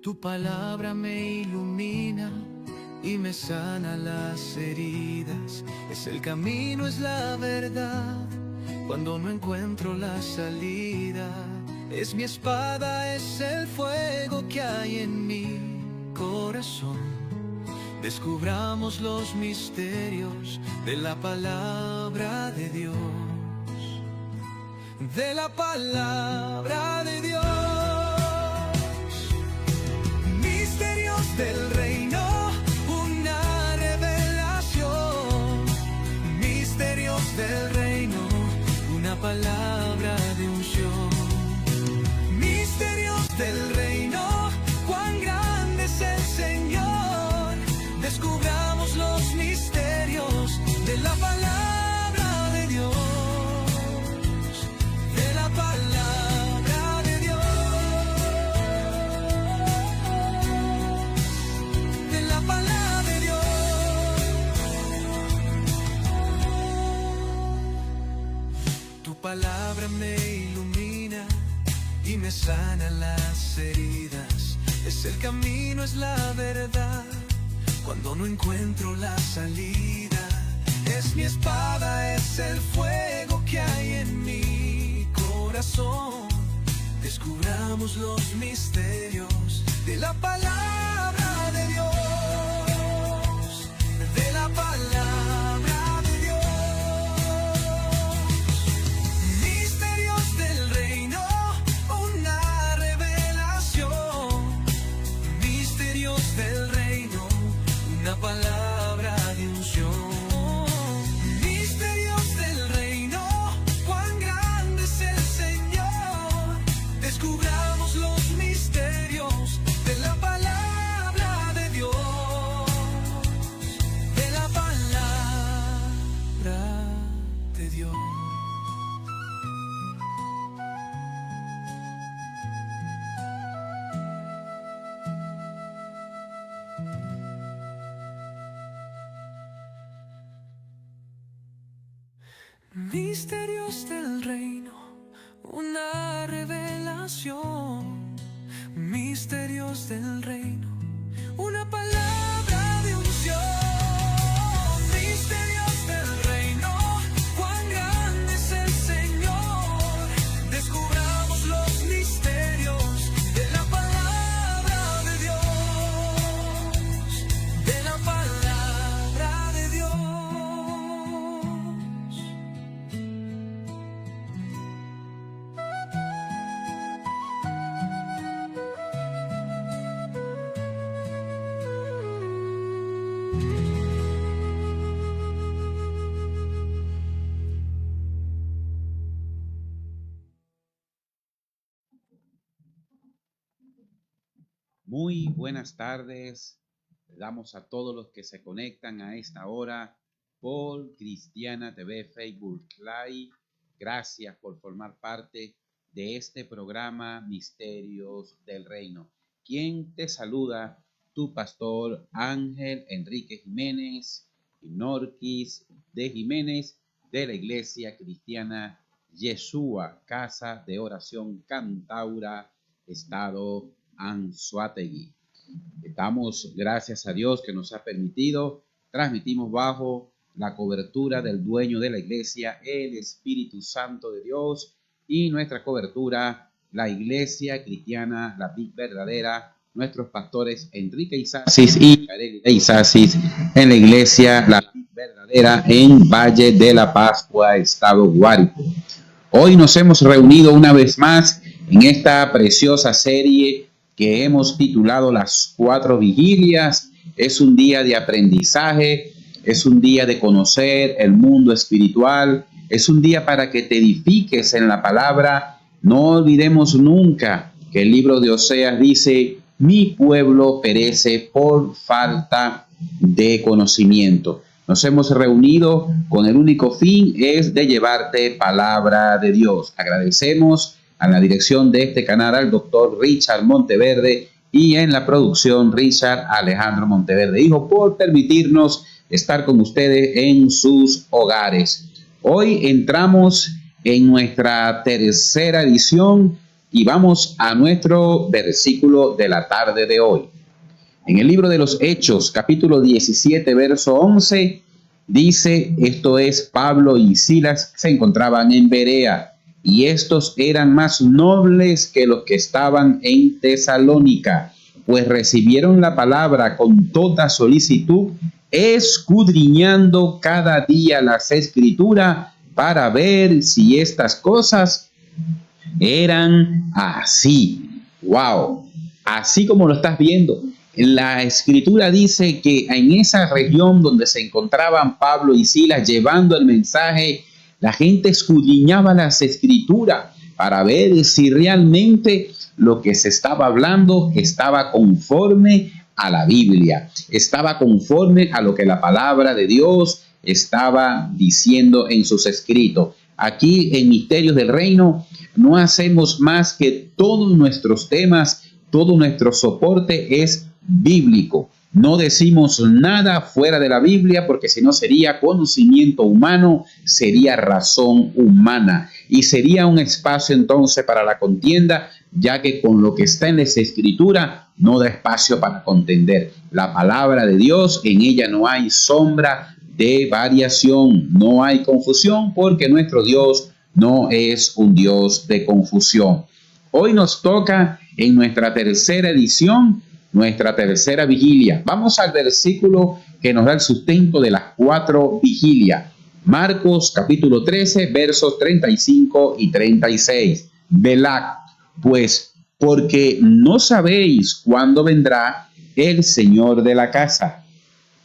Tu palabra me ilumina y me sana las heridas. Es el camino, es la verdad, cuando no encuentro la salida. Es mi espada, es el fuego que hay en mi corazón. Descubramos los misterios de la palabra de Dios. De la palabra de Dios. Misterios del reino, una revelación. Misterios del reino, una palabra de unción. Misterios del reino, cuán grande es el Señor. Descubramos los misterios de la palabra de Dios. De la palabra de Dios. De la palabra de Dios. Tu palabra me ilumina y me sana las heridas. Es el camino, es la verdad, cuando no encuentro la salida. Es mi espada, es el fuego que hay en mi corazón. Descubramos los misterios de la palabra de Dios. De la palabra de Dios. Misterios del reino, una revelación. Misterios del reino, una palabra de unción. Misterios del reino, cuán grande es el Señor. Descubramos los misterios de la palabra de Dios. De la palabra de Dios. Misterios del reino, una revelación. Misterios del reino, una palabra de unción. Misterios del reino, cuán grande es el Señor. Descubramos los misterios de la palabra de Dios. De la palabra de Dios. Muy buenas tardes. Le damos a todos los que se conectan a esta hora por Cristiana TV Facebook Live. Gracias por formar parte de este programa Misterios del Reino. Quien te saluda, tu pastor Ángel Enrique Jiménez y Norquis de Jiménez de la Iglesia Cristiana Yeshua, Casa de Oración Cantaura, Estado Anzoátegui. Damos gracias a Dios que nos ha permitido. Transmitimos bajo la cobertura del dueño de la iglesia, el Espíritu Santo de Dios, y nuestra cobertura, la Iglesia Cristiana, la Vid Verdadera, nuestros pastores Enrique Isasis y Kareli Isasis, en la Iglesia La Vid Verdadera en Valle de la Pascua, Estado Guárico. Hoy nos hemos reunido una vez más en esta preciosa serie que hemos titulado Las 4 Vigilias. Es un día de aprendizaje, es un día de conocer el mundo espiritual, es un día para que te edifiques en la palabra. No olvidemos nunca que el libro de Oseas dice: mi pueblo perece por falta de conocimiento. Nos hemos reunido con el único fin, es de llevarte palabra de Dios. Agradecemos a la dirección de este canal al doctor Richard Monteverde y en la producción Richard Alejandro Monteverde, hijo, por permitirnos estar con ustedes en sus hogares. Hoy entramos en nuestra tercera edición y vamos a nuestro versículo de la tarde de hoy. En el libro de los Hechos, capítulo 17, verso 11, dice, esto es, Pablo y Silas se encontraban en Berea, y estos eran más nobles que los que estaban en Tesalónica, pues recibieron la palabra con toda solicitud, escudriñando cada día las Escrituras para ver si estas cosas eran así. ¡Wow! Así como lo estás viendo. La Escritura dice que en esa región donde se encontraban Pablo y Silas llevando el mensaje, la gente escudriñaba las Escrituras para ver si realmente lo que se estaba hablando estaba conforme a la Biblia, estaba conforme a lo que la palabra de Dios estaba diciendo en sus escritos. Aquí en Misterios del Reino no hacemos más que todos nuestros temas, todo nuestro soporte es bíblico. No decimos nada fuera de la Biblia porque si no sería conocimiento humano, sería razón humana y sería un espacio entonces para la contienda, ya que con lo que está en esa escritura no da espacio para contender. La palabra de Dios, en ella no hay sombra de variación, no hay confusión porque nuestro Dios no es un Dios de confusión. Hoy nos toca en nuestra tercera edición, nuestra tercera vigilia. Vamos al versículo que nos da el sustento de las 4 vigilias. Marcos capítulo 13, versos 35 y 36. Velad, pues, porque no sabéis cuándo vendrá el Señor de la casa.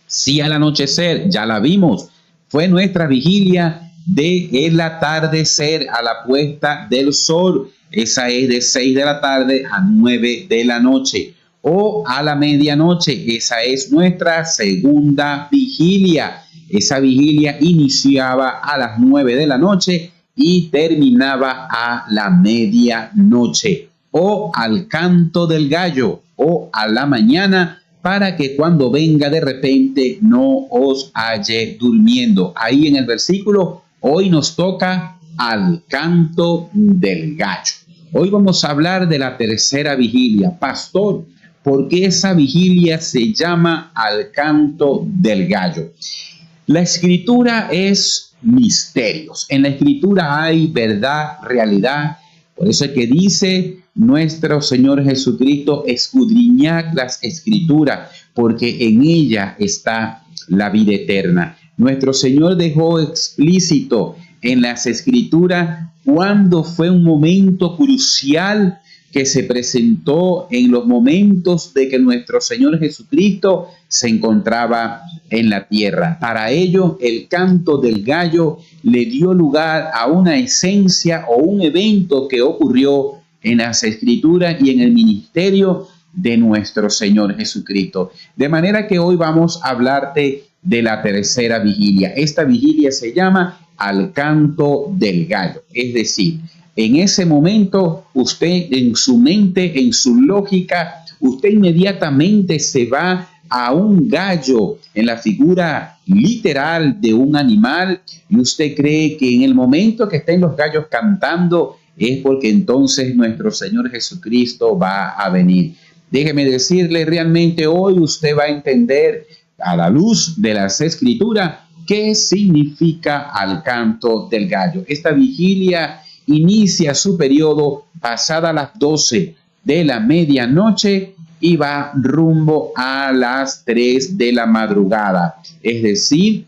Si al anochecer, ya la vimos, fue nuestra vigilia de el atardecer a la puesta del sol. Esa es de 6 de la tarde a 9 de la noche. O a la medianoche, esa es nuestra segunda vigilia. Esa vigilia iniciaba a las 9 de la noche y terminaba a la medianoche. O al canto del gallo, o a la mañana, para que cuando venga de repente no os halle durmiendo. Ahí en el versículo, hoy nos toca al canto del gallo. Hoy vamos a hablar de la tercera vigilia. Pastor, ¿por qué esa vigilia se llama al canto del gallo? La escritura es misterios. En la escritura hay verdad, realidad. Por eso es que dice nuestro Señor Jesucristo, escudriñad las escrituras, porque en ella está la vida eterna. Nuestro Señor dejó explícito en las escrituras cuando fue un momento crucial que se presentó en los momentos de que nuestro Señor Jesucristo se encontraba en la tierra. Para ello, el canto del gallo le dio lugar a una esencia o un evento que ocurrió en las Escrituras y en el ministerio de nuestro Señor Jesucristo. De manera que hoy vamos a hablarte de la tercera vigilia. Esta vigilia se llama al canto del gallo, es decir, en ese momento, usted en su mente, en su lógica, usted inmediatamente se va a un gallo en la figura literal de un animal y usted cree que en el momento que estén los gallos cantando es porque entonces nuestro Señor Jesucristo va a venir. Déjeme decirle, realmente hoy usted va a entender a la luz de las Escrituras qué significa al canto del gallo. Esta vigilia inicia su periodo pasada las 12 de la medianoche y va rumbo a las 3 de la madrugada. Es decir,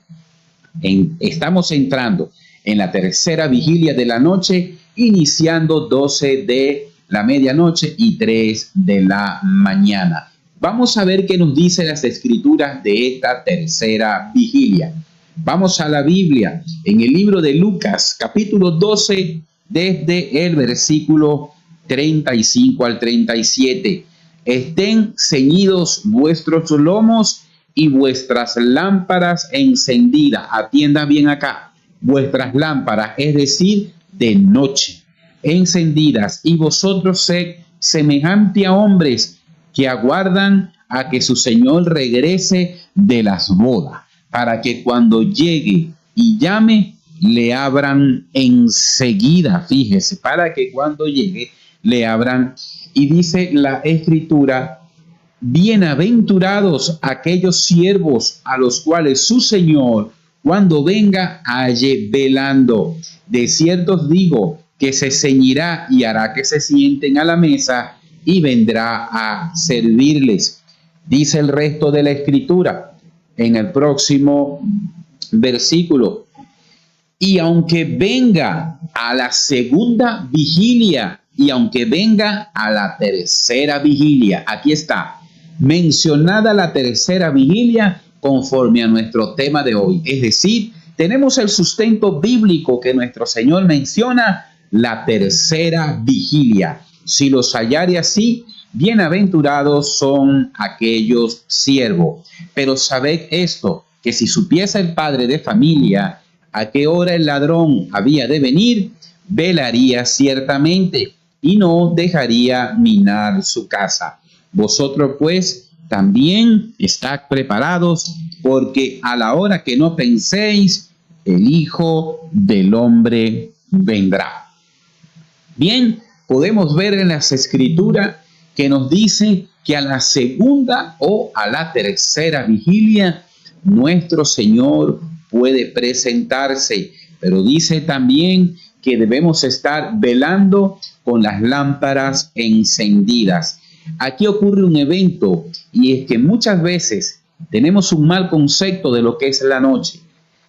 estamos entrando en la tercera vigilia de la noche, iniciando 12 de la medianoche y 3 de la mañana. Vamos a ver qué nos dicen las escrituras de esta tercera vigilia. Vamos a la Biblia, en el libro de Lucas, capítulo 12, desde el versículo 35 al 37. Estén ceñidos vuestros lomos y vuestras lámparas encendidas. Atiendan bien acá. Vuestras lámparas, es decir, de noche, encendidas. Y vosotros sed semejante a hombres que aguardan a que su Señor regrese de las bodas, para que cuando llegue y llame, le abran enseguida. Fíjese, para que cuando llegue le abran. Y dice la Escritura: bienaventurados aquellos siervos a los cuales su Señor, cuando venga, halle velando. De cierto os digo que se ceñirá y hará que se sienten a la mesa y vendrá a servirles. Dice el resto de la Escritura en el próximo versículo: y aunque venga a la segunda vigilia y aunque venga a la tercera vigilia, aquí está mencionada la tercera vigilia conforme a nuestro tema de hoy. Es decir, tenemos el sustento bíblico que nuestro Señor menciona, la tercera vigilia. Si los hallare así, bienaventurados son aquellos siervos. Pero sabed esto, que si supiese el padre de familia a qué hora el ladrón había de venir, velaría ciertamente y no dejaría minar su casa. Vosotros pues también estad preparados, porque a la hora que no penséis, el Hijo del Hombre vendrá. Bien, podemos ver en las Escrituras que nos dice que a la segunda o a la tercera vigilia nuestro Señor puede presentarse, pero dice también que debemos estar velando con las lámparas encendidas. Aquí ocurre un evento, y es que muchas veces tenemos un mal concepto de lo que es la noche.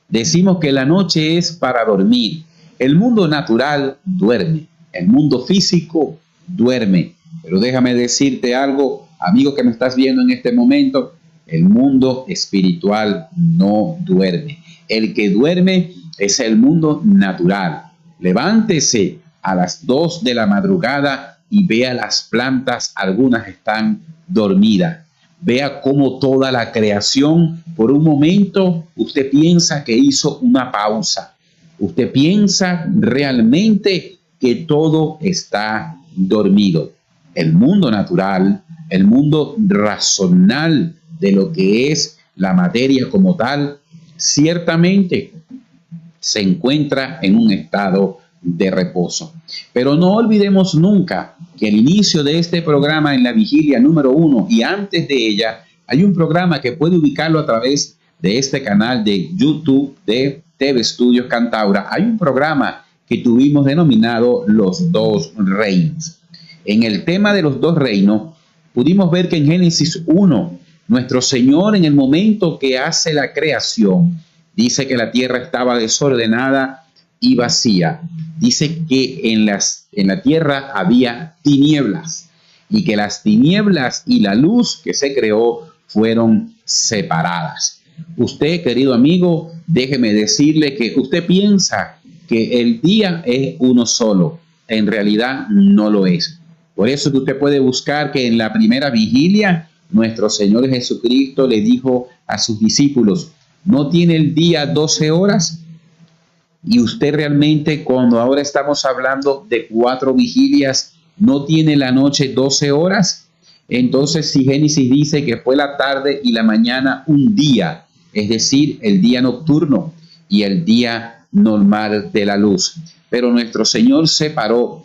Decimos que la noche es para dormir. El mundo natural duerme, el mundo físico duerme. Pero déjame decirte algo, amigo que me estás viendo en este momento, el mundo espiritual no duerme. El que duerme es el mundo natural. Levántese a las 2 de la madrugada y vea las plantas, algunas están dormidas. Vea cómo toda la creación, por un momento, usted piensa que hizo una pausa. Usted piensa realmente que todo está dormido. El mundo natural, el mundo racional de lo que es la materia como tal, ciertamente se encuentra en un estado de reposo. Pero no olvidemos nunca que el inicio de este programa en la vigilia número 1 y antes de ella hay un programa que puede ubicarlo a través de este canal de YouTube de TV Estudios Cantaura. Hay un programa que tuvimos denominado Los Dos Reinos. En el tema de los dos reinos pudimos ver que en Génesis 1 nuestro Señor, en el momento que hace la creación, dice que la tierra estaba desordenada y vacía. Dice que en la tierra había tinieblas y que las tinieblas y la luz que se creó fueron separadas. Usted, querido amigo, déjeme decirle que usted piensa que el día es uno solo. En realidad no lo es. Por eso que usted puede buscar que en la primera vigilia nuestro Señor Jesucristo le dijo a sus discípulos: ¿no tiene el día 12 horas? Y usted realmente, cuando ahora estamos hablando de 4 vigilias, ¿no tiene la noche 12 horas? Entonces, si Génesis dice que fue la tarde y la mañana un día, es decir, el día nocturno y el día normal de la luz. Pero nuestro Señor separó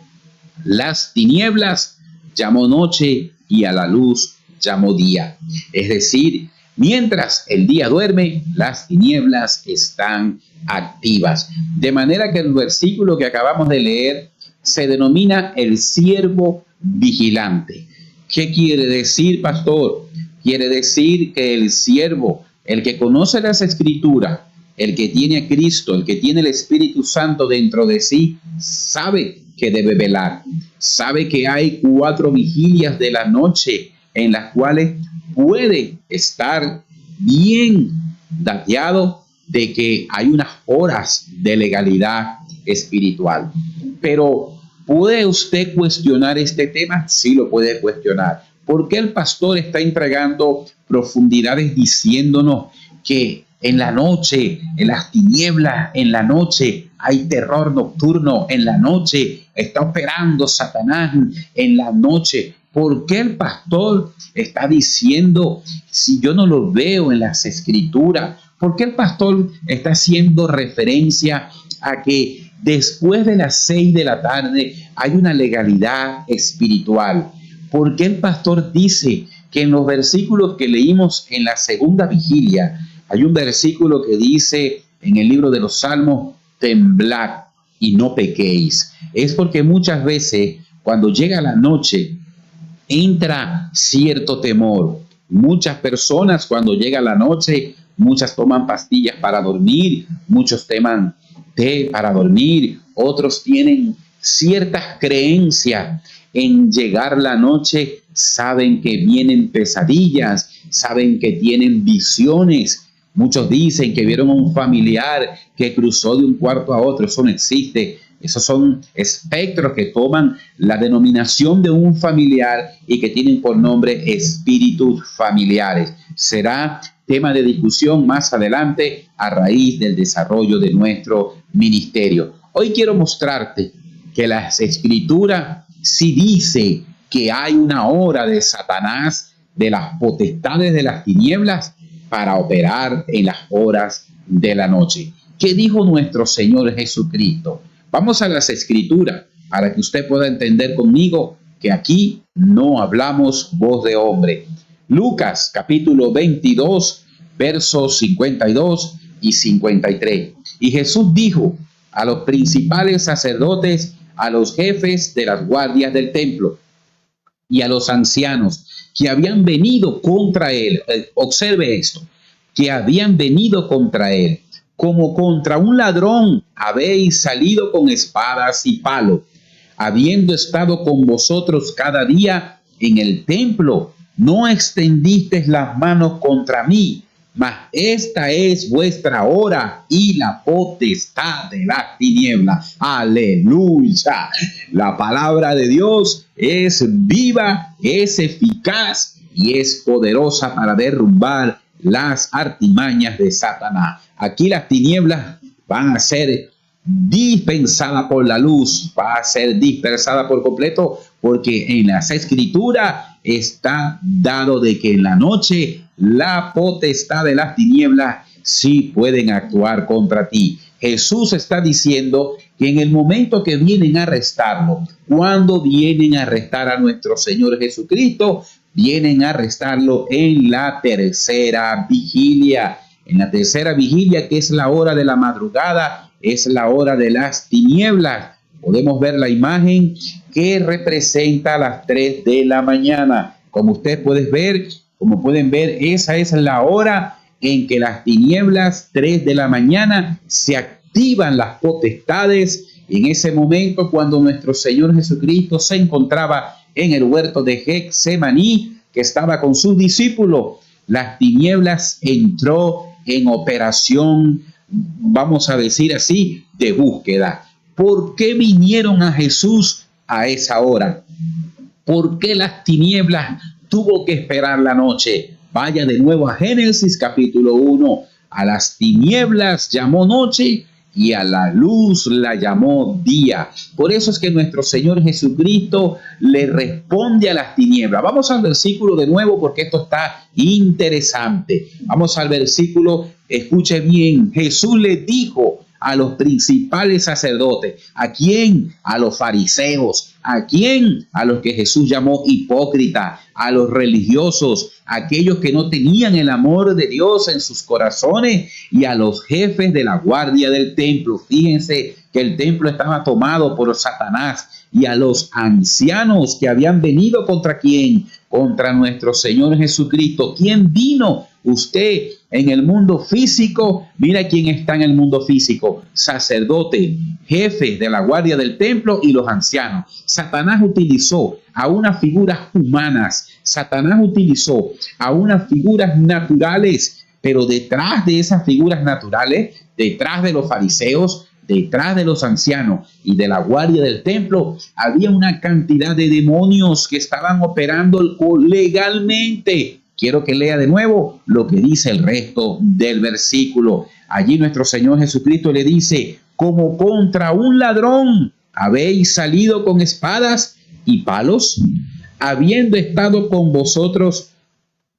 las tinieblas, llamó noche, y a la luz llamó día. Es decir, mientras el día duerme, las tinieblas están activas. De manera que el versículo que acabamos de leer se denomina el siervo vigilante. ¿Qué quiere decir, pastor? Quiere decir que el siervo, el que conoce las Escrituras, el que tiene a Cristo, el que tiene el Espíritu Santo dentro de sí, sabe que debe velar. Sabe que hay 4 vigilias de la noche en las cuales puede estar bien dateado de que hay unas horas de legalidad espiritual. Pero ¿puede usted cuestionar este tema? Sí lo puede cuestionar. ¿Por qué el pastor está entregando profundidades diciéndonos que en la noche, en las tinieblas, en la noche hay terror nocturno, en la noche está operando Satanás, en la noche? ¿Por qué el pastor está diciendo, si yo no lo veo en las Escrituras? ¿Por qué el pastor está haciendo referencia a que después de las 6 de la tarde hay una legalidad espiritual. ¿Por qué el pastor dice que en los versículos que leímos en la segunda vigilia, hay un versículo que dice en el libro de los Salmos, temblad y no pequéis? Es porque muchas veces cuando llega la noche entra cierto temor. Muchas personas cuando llega la noche, muchas toman pastillas para dormir, muchos toman té para dormir, otros tienen ciertas creencias en llegar la noche, saben que vienen pesadillas, saben que tienen visiones. Muchos dicen que vieron a un familiar que cruzó de un cuarto a otro. Eso no existe. Esos son espectros que toman la denominación de un familiar y que tienen por nombre espíritus familiares. Será tema de discusión más adelante a raíz del desarrollo de nuestro ministerio. Hoy quiero mostrarte que las Escrituras sí dice que hay una hora de Satanás, de las potestades de las tinieblas, para operar en las horas de la noche. ¿Qué dijo nuestro Señor Jesucristo? Vamos a las Escrituras para que usted pueda entender conmigo que aquí no hablamos voz de hombre. Lucas capítulo 22, versos 52 y 53. Y Jesús dijo a los principales sacerdotes, a los jefes de las guardias del templo y a los ancianos que habían venido contra él. Observe esto, que habían venido contra él. Como contra un ladrón habéis salido con espadas y palos, habiendo estado con vosotros cada día en el templo, no extendisteis las manos contra mí, mas esta es vuestra hora y la potestad de las tinieblas. Aleluya. La palabra de Dios es viva, es eficaz y es poderosa para derrumbar las artimañas de Satanás. Aquí las tinieblas van a ser dispensadas por la luz, va a ser dispersada por completo, porque en las Escrituras está dado de que en la noche la potestad de las tinieblas sí pueden actuar contra ti. Jesús está diciendo que en el momento que vienen a arrestarlo, cuando vienen a arrestar a nuestro Señor Jesucristo, vienen a arrestarlo en la tercera vigilia. En la tercera vigilia, que es la hora de la madrugada, es la hora de las tinieblas. Podemos ver la imagen que representa las 3 de la mañana. Como pueden ver, esa es la hora en que las tinieblas, 3 de la mañana, se activan las potestades. En ese momento, cuando nuestro Señor Jesucristo se encontraba en el huerto de Getsemaní, que estaba con sus discípulos, las tinieblas entró en operación, vamos a decir así, de búsqueda. ¿Por qué vinieron a Jesús a esa hora? ¿Por qué las tinieblas tuvo que esperar la noche? Vaya de nuevo a Génesis capítulo 1. A las tinieblas llamó noche y a la luz la llamó día. Por eso es que nuestro Señor Jesucristo le responde a las tinieblas. Vamos al versículo de nuevo porque esto está interesante. Vamos al versículo, escuche bien. Jesús le dijo a los principales sacerdotes. ¿A quién? A los fariseos. ¿A quién? A los que Jesús llamó hipócritas, a los religiosos, aquellos que no tenían el amor de Dios en sus corazones, y a los jefes de la guardia del templo. Fíjense que el templo estaba tomado por Satanás. Y a los ancianos que habían venido ¿contra quién? Contra nuestro Señor Jesucristo. ¿Quién vino? Usted en el mundo físico, mira quién está en el mundo físico: sacerdote, jefes de la guardia del templo y los ancianos. Satanás utilizó a unas figuras humanas, Satanás utilizó a unas figuras naturales, pero detrás de esas figuras naturales, detrás de los fariseos, detrás de los ancianos y de la guardia del templo, había una cantidad de demonios que estaban operando legalmente. Quiero que lea de nuevo lo que dice el resto del versículo. Allí nuestro Señor Jesucristo le dice: como contra un ladrón habéis salido con espadas y palos, habiendo estado con vosotros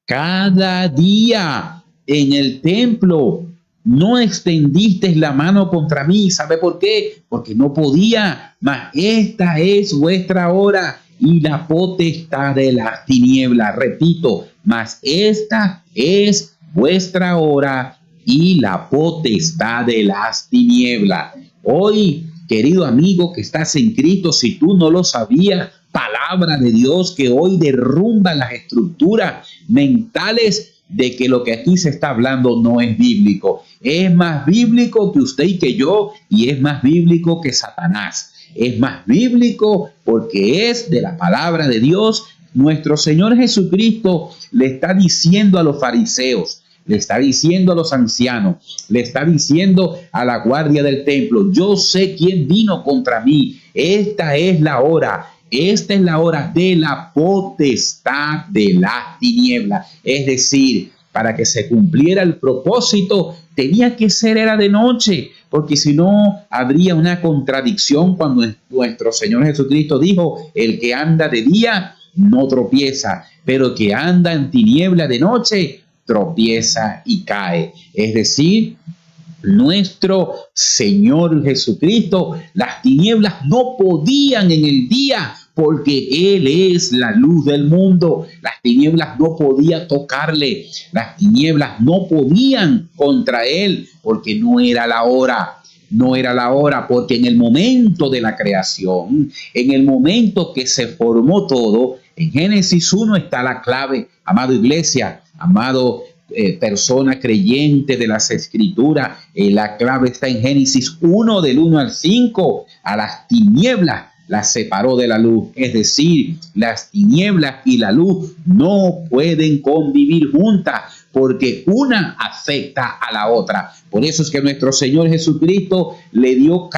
cada día en el templo, no extendiste la mano contra mí. ¿Sabe por qué? Porque no podía, mas esta es vuestra hora y la potestad de las tinieblas. Repito, mas esta es vuestra hora y la potestad de las tinieblas. Hoy, querido amigo que estás en Cristo, si tú no lo sabías, palabra de Dios que hoy derrumba las estructuras mentales de que lo que aquí se está hablando no es bíblico. Es más bíblico que usted y que yo, y es más bíblico que Satanás. Es más bíblico porque es de la palabra de Dios. Nuestro Señor Jesucristo le está diciendo a los fariseos, le está diciendo a los ancianos, le está diciendo a la guardia del templo: yo sé quién vino contra mí. Esta es la hora de la potestad de las tinieblas. Es decir, para que se cumpliera el propósito, tenía que ser era de noche, porque si no, habría una contradicción cuando nuestro Señor Jesucristo dijo: el que anda de día no tropieza, pero el que anda en tiniebla de noche tropieza y cae. Es decir, nuestro Señor Jesucristo, las tinieblas no podían en el día, porque Él es la luz del mundo. Las tinieblas no podían tocarle, las tinieblas no podían contra Él, porque no era la hora. No era la hora, porque en el momento de la creación, en el momento que se formó todo, en Génesis 1 está la clave, amado iglesia, amado persona creyente de las Escrituras. La clave está en Génesis 1, del 1 al 5. A las tinieblas las separó de la luz. Es decir, las tinieblas y la luz no pueden convivir juntas, porque una afecta a la otra. Por eso es que nuestro Señor Jesucristo le dio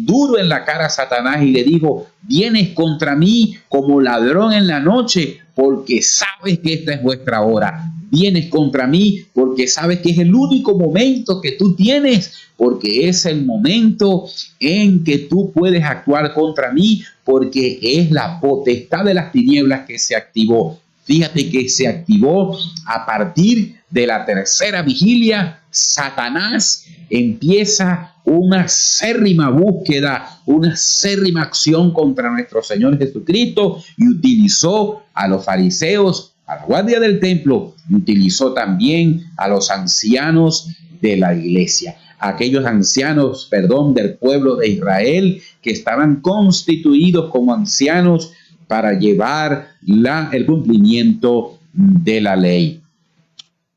duro en la cara a Satanás y le dijo: vienes contra mí como ladrón en la noche, porque sabes que esta es vuestra hora. Vienes contra mí porque sabes que es el único momento que tú tienes, porque es el momento en que tú puedes actuar contra mí, porque es la potestad de las tinieblas que se activó. Fíjate que se activó a partir de la tercera vigilia. Satanás empieza una acérrima búsqueda, una acérrima acción contra nuestro Señor Jesucristo, y utilizó a los fariseos, a la guardia del templo, y utilizó también a los ancianos de la iglesia. Aquellos ancianos, del pueblo de Israel, que estaban constituidos como ancianos para llevar el cumplimiento de la ley.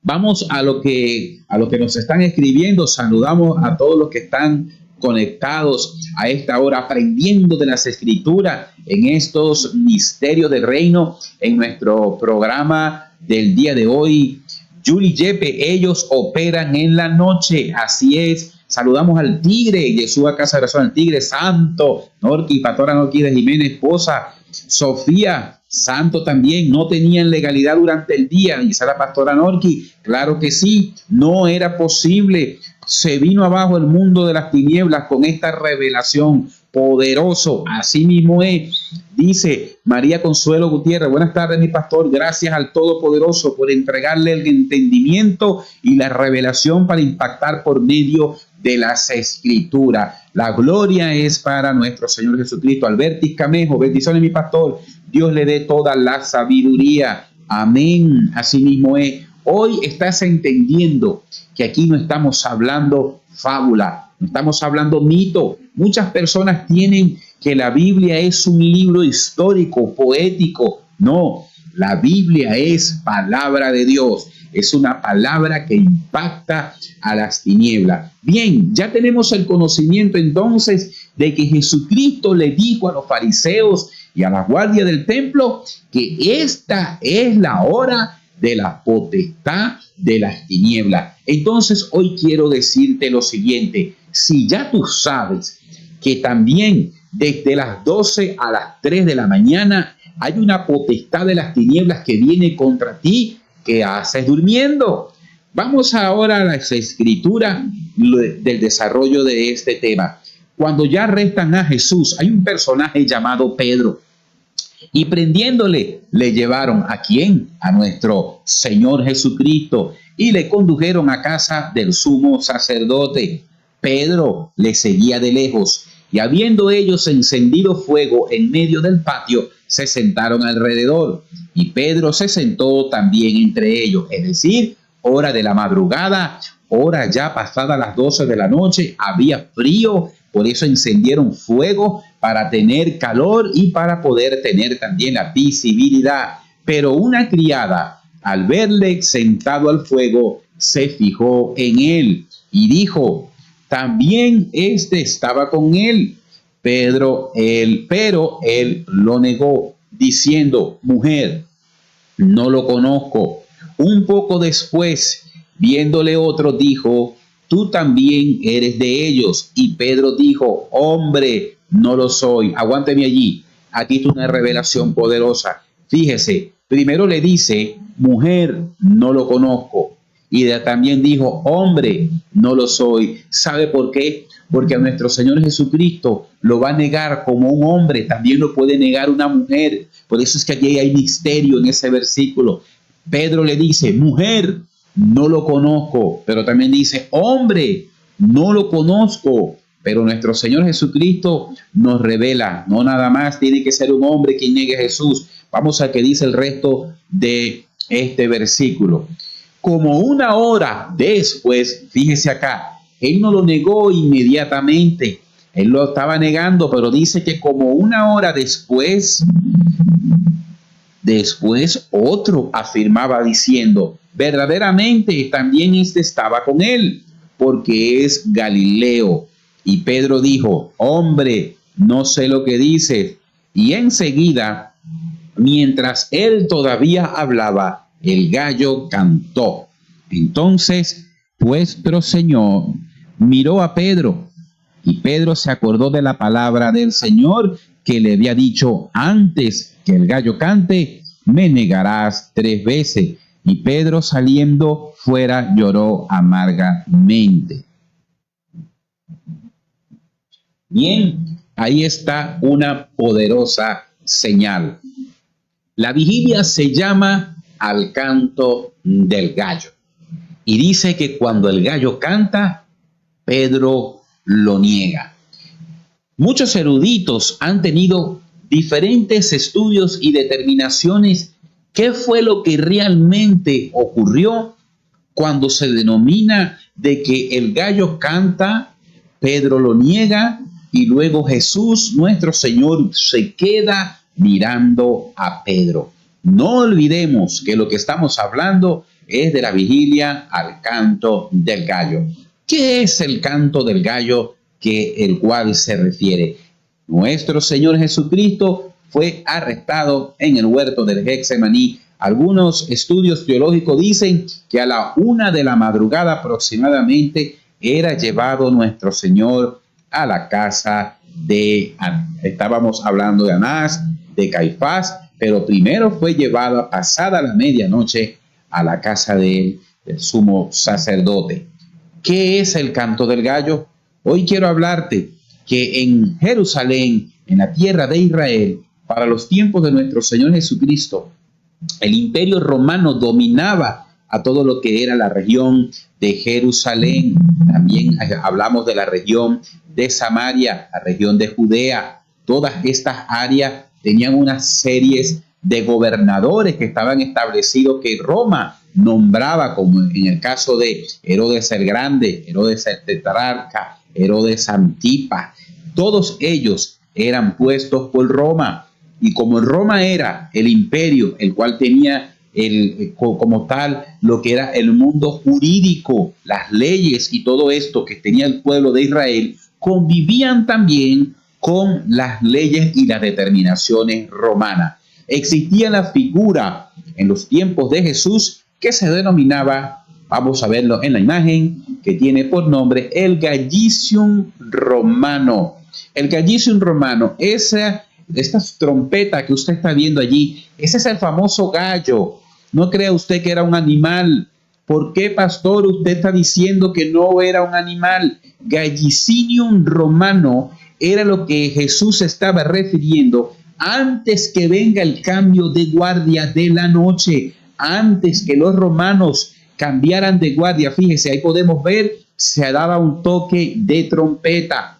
Vamos a lo que nos están escribiendo. Saludamos a todos los que están conectados a esta hora, aprendiendo de las Escrituras en estos misterios del reino. En nuestro programa del día de hoy, Yuri Yepe, ellos operan en la noche. Así es. Saludamos al Tigre, Yeshua Casa de Razón, al Tigre Santo, Norqui, Pastora Norqui de Jiménez, esposa, Sofía Santo también. No tenían legalidad durante el día, dice la Pastora Norqui. Claro que sí, no era posible. Se vino abajo el mundo de las tinieblas con esta revelación. Poderoso, así mismo es. Dice María Consuelo Gutiérrez: buenas tardes, mi pastor, gracias al Todopoderoso por entregarle el entendimiento y la revelación para impactar por medio de las Escrituras. La gloria es para nuestro Señor Jesucristo. Albertis Camejo: bendiciones, mi pastor, Dios le dé toda la sabiduría. Amén, así mismo es. Hoy estás entendiendo que aquí no estamos hablando fábula, no estamos hablando mito. Muchas personas tienen que la Biblia es un libro histórico, poético. No, la Biblia es palabra de Dios. Es una palabra que impacta a las tinieblas. Bien, ya tenemos el conocimiento entonces de que Jesucristo le dijo a los fariseos y a la guardia del templo que esta es la hora de la potestad de las tinieblas. Entonces hoy quiero decirte lo siguiente: si ya tú sabes que también desde las 12 a las 3 de la mañana hay una potestad de las tinieblas que viene contra ti, ¿qué haces durmiendo? Vamos ahora a las Escrituras del desarrollo de este tema. Cuando ya arrestan a Jesús, hay un personaje llamado Pedro. Y prendiéndole, le llevaron ¿a quién? A nuestro Señor Jesucristo, y le condujeron a casa del sumo sacerdote. Pedro le seguía de lejos, y habiendo ellos encendido fuego en medio del patio, se sentaron alrededor, y Pedro se sentó también entre ellos, es decir, hora de la madrugada, hora ya pasada las 12 de la noche, había frío, por eso encendieron fuego para tener calor y para poder tener también la visibilidad. Pero una criada, al verle sentado al fuego, se fijó en él y dijo: también este estaba con él. Pero él lo negó, diciendo: mujer, no lo conozco. Un poco después, viéndole otro, dijo: tú también eres de ellos. Y Pedro dijo: hombre, no lo soy. Aguánteme allí. Aquí está una revelación poderosa. Fíjese, primero le dice: mujer, no lo conozco. Y también dijo: hombre, no lo soy. ¿Sabe por qué? Porque a nuestro Señor Jesucristo lo va a negar como un hombre, también lo puede negar una mujer. Por eso es que aquí hay misterio en ese versículo. Pedro le dice: mujer, no lo conozco, pero también dice: hombre, no lo conozco. Pero nuestro Señor Jesucristo nos revela, no nada más tiene que ser un hombre quien niegue a Jesús. Vamos a que dice el resto de este versículo. Como una hora después, fíjese acá, él no lo negó inmediatamente, él lo estaba negando, pero dice que como una hora después otro afirmaba diciendo: verdaderamente también este estaba con él, porque es Galileo. Y Pedro dijo: hombre, no sé lo que dices. Y enseguida, mientras él todavía hablaba, el gallo cantó. Entonces vuestro Señor miró a Pedro, y Pedro se acordó de la palabra del Señor que le había dicho: antes que el gallo cante, me negarás 3 veces. Y Pedro, saliendo fuera, lloró amargamente. Bien, ahí está una poderosa señal. La vigilia se llama al canto del gallo. Y dice que cuando el gallo canta, Pedro lo niega. Muchos eruditos han tenido diferentes estudios y determinaciones. ¿Qué fue lo que realmente ocurrió cuando se denomina de que el gallo canta, Pedro lo niega y luego Jesús, nuestro Señor, se queda mirando a Pedro? No olvidemos que lo que estamos hablando es de la vigilia al canto del gallo. ¿Qué es el canto del gallo el cual se refiere? Nuestro Señor Jesucristo fue arrestado en el huerto del Getsemaní. Algunos estudios teológicos dicen que a la 1 de la madrugada aproximadamente era llevado nuestro Señor a la casa de, estábamos hablando de Anás, de Caifás, pero primero fue llevado pasada la medianoche a la casa del sumo sacerdote. ¿Qué es el canto del gallo? Hoy quiero hablarte que en Jerusalén, en la tierra de Israel, para los tiempos de nuestro Señor Jesucristo, el imperio romano dominaba a todo lo que era la región de Jerusalén. También hablamos de la región de Samaria, la región de Judea. Todas estas áreas tenían unas series de gobernadores que estaban establecidos, que Roma nombraba, como en el caso de Herodes el Grande, Herodes el Tetrarca, Herodes Antipas. Todos ellos eran puestos por Roma, y como Roma era el imperio, el cual tenía como tal lo que era el mundo jurídico, las leyes y todo esto que tenía el pueblo de Israel, convivían también con las leyes y las determinaciones romanas. Existía la figura en los tiempos de Jesús que se denominaba, vamos a verlo en la imagen, que tiene por nombre el Gallicium Romano. El Gallicium Romano, esta trompeta que usted está viendo allí, ese es el famoso gallo. No crea usted que era un animal. ¿Por qué, pastor, usted está diciendo que no era un animal? Gallicinium Romano era lo que Jesús estaba refiriendo antes que venga el cambio de guardia de la noche, antes que los romanos cambiaran de guardia. Fíjese, ahí podemos ver, se daba un toque de trompeta.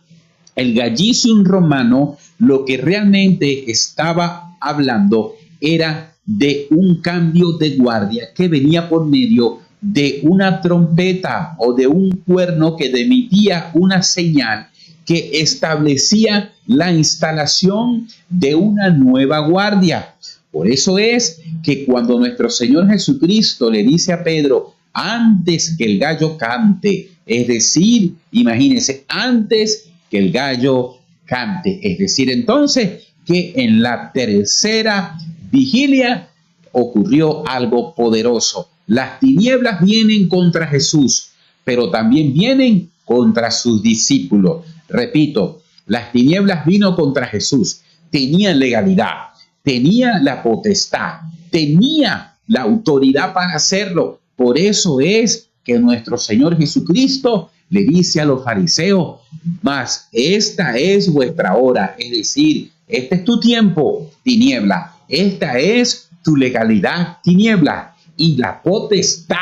El Gallicium romano lo que realmente estaba hablando era de un cambio de guardia que venía por medio de una trompeta o de un cuerno que emitía una señal que establecía la instalación de una nueva guardia. Por eso es que cuando nuestro Señor Jesucristo le dice a Pedro, antes que el gallo cante, es decir, imagínense, antes que el gallo cante, es decir, entonces que en la tercera vigilia ocurrió algo poderoso. Las tinieblas vienen contra Jesús, pero también vienen contra sus discípulos. Repito, las tinieblas vino contra Jesús. Tenía legalidad, tenía la potestad, tenía la autoridad para hacerlo. Por eso es que nuestro Señor Jesucristo le dice a los fariseos, mas esta es vuestra hora, es decir, este es tu tiempo, tiniebla, esta es tu legalidad, tiniebla, y la potestad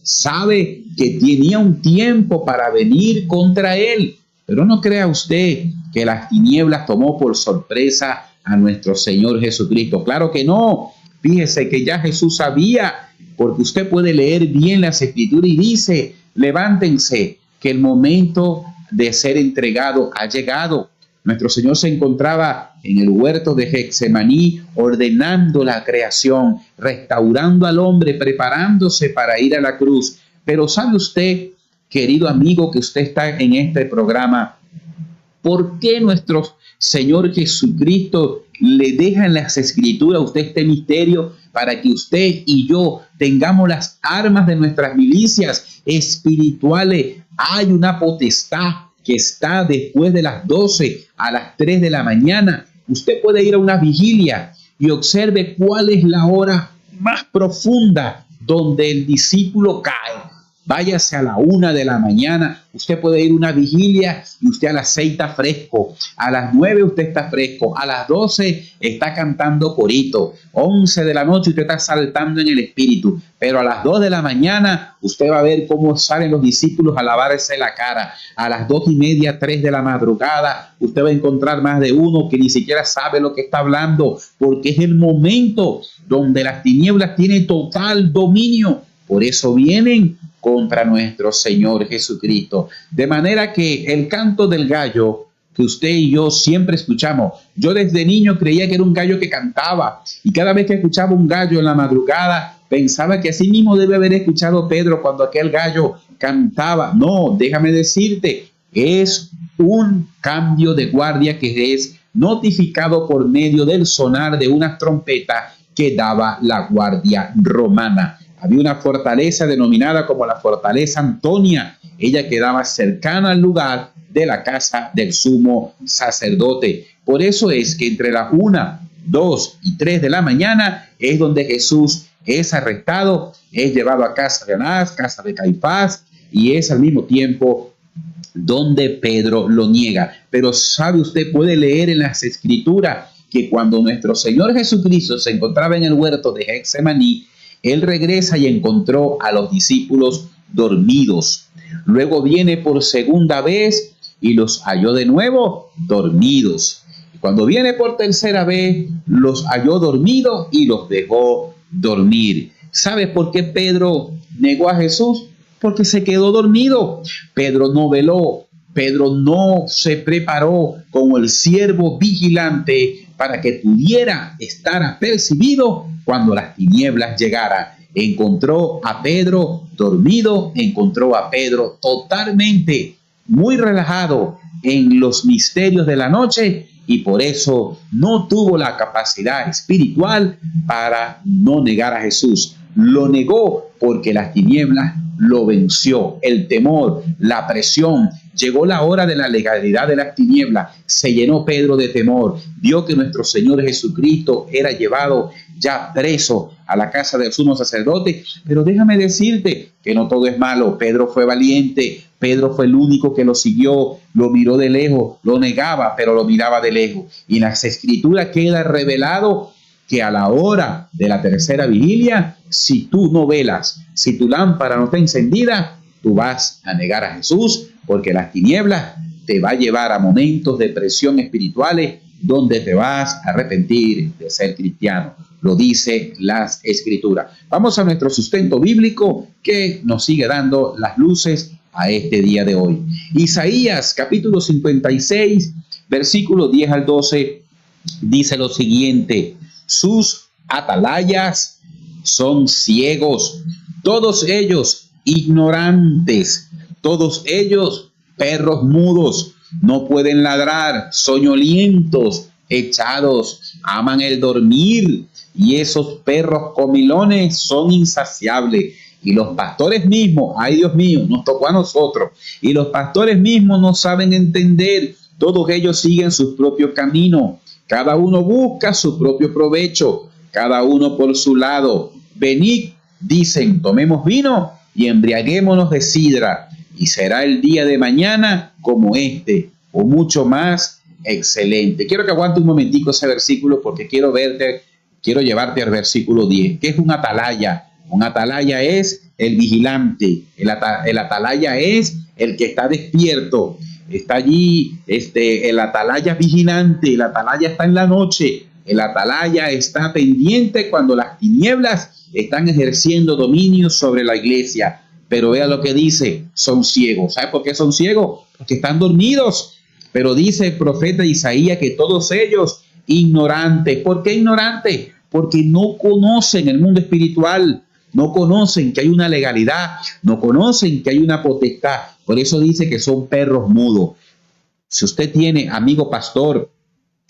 sabe que tenía un tiempo para venir contra él. Pero no crea usted que las tinieblas tomó por sorpresa a nuestro Señor Jesucristo. Claro que no. Fíjese que ya Jesús sabía, porque usted puede leer bien las Escrituras y dice, levántense, que el momento de ser entregado ha llegado. Nuestro Señor se encontraba en el huerto de Getsemaní ordenando la creación, restaurando al hombre, preparándose para ir a la cruz. Pero ¿sabe usted, querido amigo, que usted está en este programa, por qué nuestro Señor Jesucristo le deja en las Escrituras a usted este misterio para que usted y yo tengamos las armas de nuestras milicias espirituales? Hay una potestad que está después de las 12 a las 3 de la mañana. Usted puede ir a una vigilia y observe cuál es la hora más profunda donde el discípulo cae. Váyase a la 1 de la mañana, usted puede ir a una vigilia y usted a las 6 está fresco, a las 9 usted está fresco, a las 12 está cantando corito, 11 de la noche usted está saltando en el espíritu, pero a las 2 de la mañana usted va a ver cómo salen los discípulos a lavarse la cara, a las 2:30, 3 de la madrugada, usted va a encontrar más de uno que ni siquiera sabe lo que está hablando, porque es el momento donde las tinieblas tienen total dominio. Por eso vienen contra nuestro Señor Jesucristo. De manera que el canto del gallo que usted y yo siempre escuchamos, yo desde niño creía que era un gallo que cantaba, y cada vez que escuchaba un gallo en la madrugada, pensaba que así mismo debe haber escuchado Pedro cuando aquel gallo cantaba. No, déjame decirte, es un cambio de guardia que es notificado por medio del sonar de una trompeta que daba la guardia romana. Había una fortaleza denominada como la fortaleza Antonia. Ella quedaba cercana al lugar de la casa del sumo sacerdote. Por eso es que entre las 1, 2 y 3 de la mañana es donde Jesús es arrestado, es llevado a casa de Anás, casa de Caifás, y es al mismo tiempo donde Pedro lo niega. Pero sabe usted, puede leer en las Escrituras que cuando nuestro Señor Jesucristo se encontraba en el huerto de Getsemaní, Él regresa y encontró a los discípulos dormidos. Luego viene por segunda vez y los halló de nuevo dormidos. Cuando viene por tercera vez, los halló dormidos y los dejó dormir. ¿Sabe por qué Pedro negó a Jesús? Porque se quedó dormido. Pedro no veló. Pedro no se preparó como el siervo vigilante para que pudiera estar apercibido cuando las tinieblas llegaran. Encontró a Pedro dormido, encontró a Pedro totalmente muy relajado en los misterios de la noche, y por eso no tuvo la capacidad espiritual para no negar a Jesús. Lo negó porque las tinieblas lo venció, el temor, la presión. Llegó la hora de la legalidad de las tinieblas. Se llenó Pedro de temor. Vio que nuestro Señor Jesucristo era llevado ya preso a la casa del sumo sacerdote. Pero déjame decirte que no todo es malo. Pedro fue valiente. Pedro fue el único que lo siguió, lo miró de lejos, lo negaba, pero lo miraba de lejos. Y en las Escrituras queda revelado que a la hora de la tercera vigilia, si tú no velas, si tu lámpara no está encendida, tú vas a negar a Jesús, porque las tinieblas te va a llevar a momentos de presión espirituales donde te vas a arrepentir de ser cristiano. Lo dice las Escrituras. Vamos a nuestro sustento bíblico que nos sigue dando las luces a este día de hoy. Isaías capítulo 56, versículos 10 al 12, dice lo siguiente: sus atalayas son ciegos, todos ellos ignorantes, todos ellos perros mudos, no pueden ladrar, soñolientos, echados, aman el dormir, y esos perros comilones son insaciables. Y los pastores mismos, ay Dios mío, nos tocó a nosotros, y los pastores mismos no saben entender, todos ellos siguen sus propios caminos, cada uno busca su propio provecho, cada uno por su lado. Venid, dicen, tomemos vino y embriaguémonos de sidra, y será el día de mañana como este, o mucho más excelente. Quiero que aguante un momentico ese versículo, porque quiero llevarte al versículo 10, que es un atalaya. Un atalaya es el vigilante, el atalaya es el que está despierto, está allí, el atalaya vigilante, el atalaya está en la noche, el atalaya está pendiente cuando las tinieblas están ejerciendo dominio sobre la iglesia. Pero vea lo que dice, son ciegos. ¿Sabe por qué son ciegos? Porque están dormidos. Pero dice el profeta Isaías que todos ellos ignorantes. ¿Por qué ignorantes? Porque no conocen el mundo espiritual, no conocen que hay una legalidad, no conocen que hay una potestad. Por eso dice que son perros mudos. Si usted tiene, amigo pastor,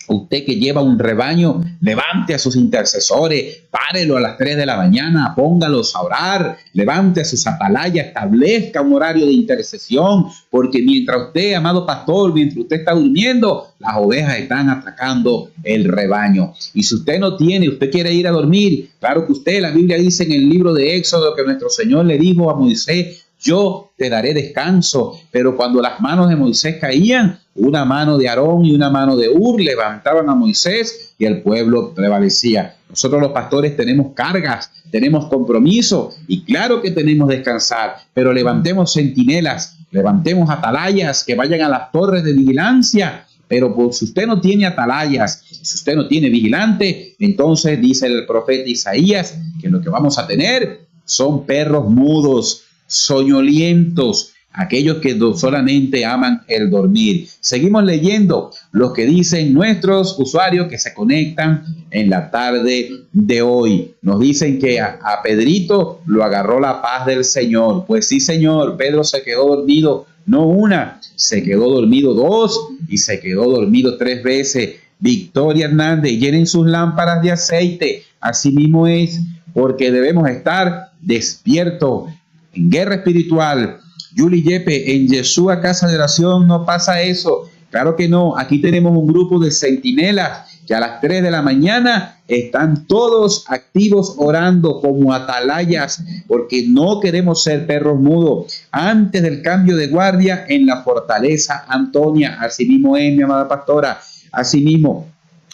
usted que lleva un rebaño, levante a sus intercesores, párelo a las 3 de la mañana, póngalos a orar, levante a sus atalayas, establezca un horario de intercesión, porque mientras usted, amado pastor, mientras usted está durmiendo, las ovejas están atacando el rebaño. Y si usted no tiene, usted quiere ir a dormir, claro que usted, la Biblia dice en el libro de Éxodo que nuestro Señor le dijo a Moisés: yo te daré descanso. Pero cuando las manos de Moisés caían, una mano de Aarón y una mano de Hur levantaban a Moisés y el pueblo prevalecía. Nosotros los pastores tenemos cargas, tenemos compromiso y claro que tenemos descansar, pero levantemos centinelas, levantemos atalayas que vayan a las torres de vigilancia. Pero pues, si usted no tiene atalayas, si usted no tiene vigilante, entonces dice el profeta Isaías que lo que vamos a tener son perros mudos, soñolientos, aquellos que solamente aman el dormir. Seguimos leyendo lo que dicen nuestros usuarios que se conectan en la tarde de hoy. Nos dicen que a Pedrito lo agarró la paz del Señor. Pues sí, Señor, Pedro se quedó dormido, no una, se quedó dormido 2 y se quedó dormido 3 veces. Victoria Hernández, llenen sus lámparas de aceite. Así mismo es, porque debemos estar despiertos en guerra espiritual. Yuli Yepe, en Yeshua Casa de Oración no pasa eso. Claro que no. Aquí tenemos un grupo de centinelas que a las 3 de la mañana están todos activos orando como atalayas, porque no queremos ser perros mudos. Antes del cambio de guardia en la fortaleza Antonia, así mismo es, mi amada pastora, así mismo.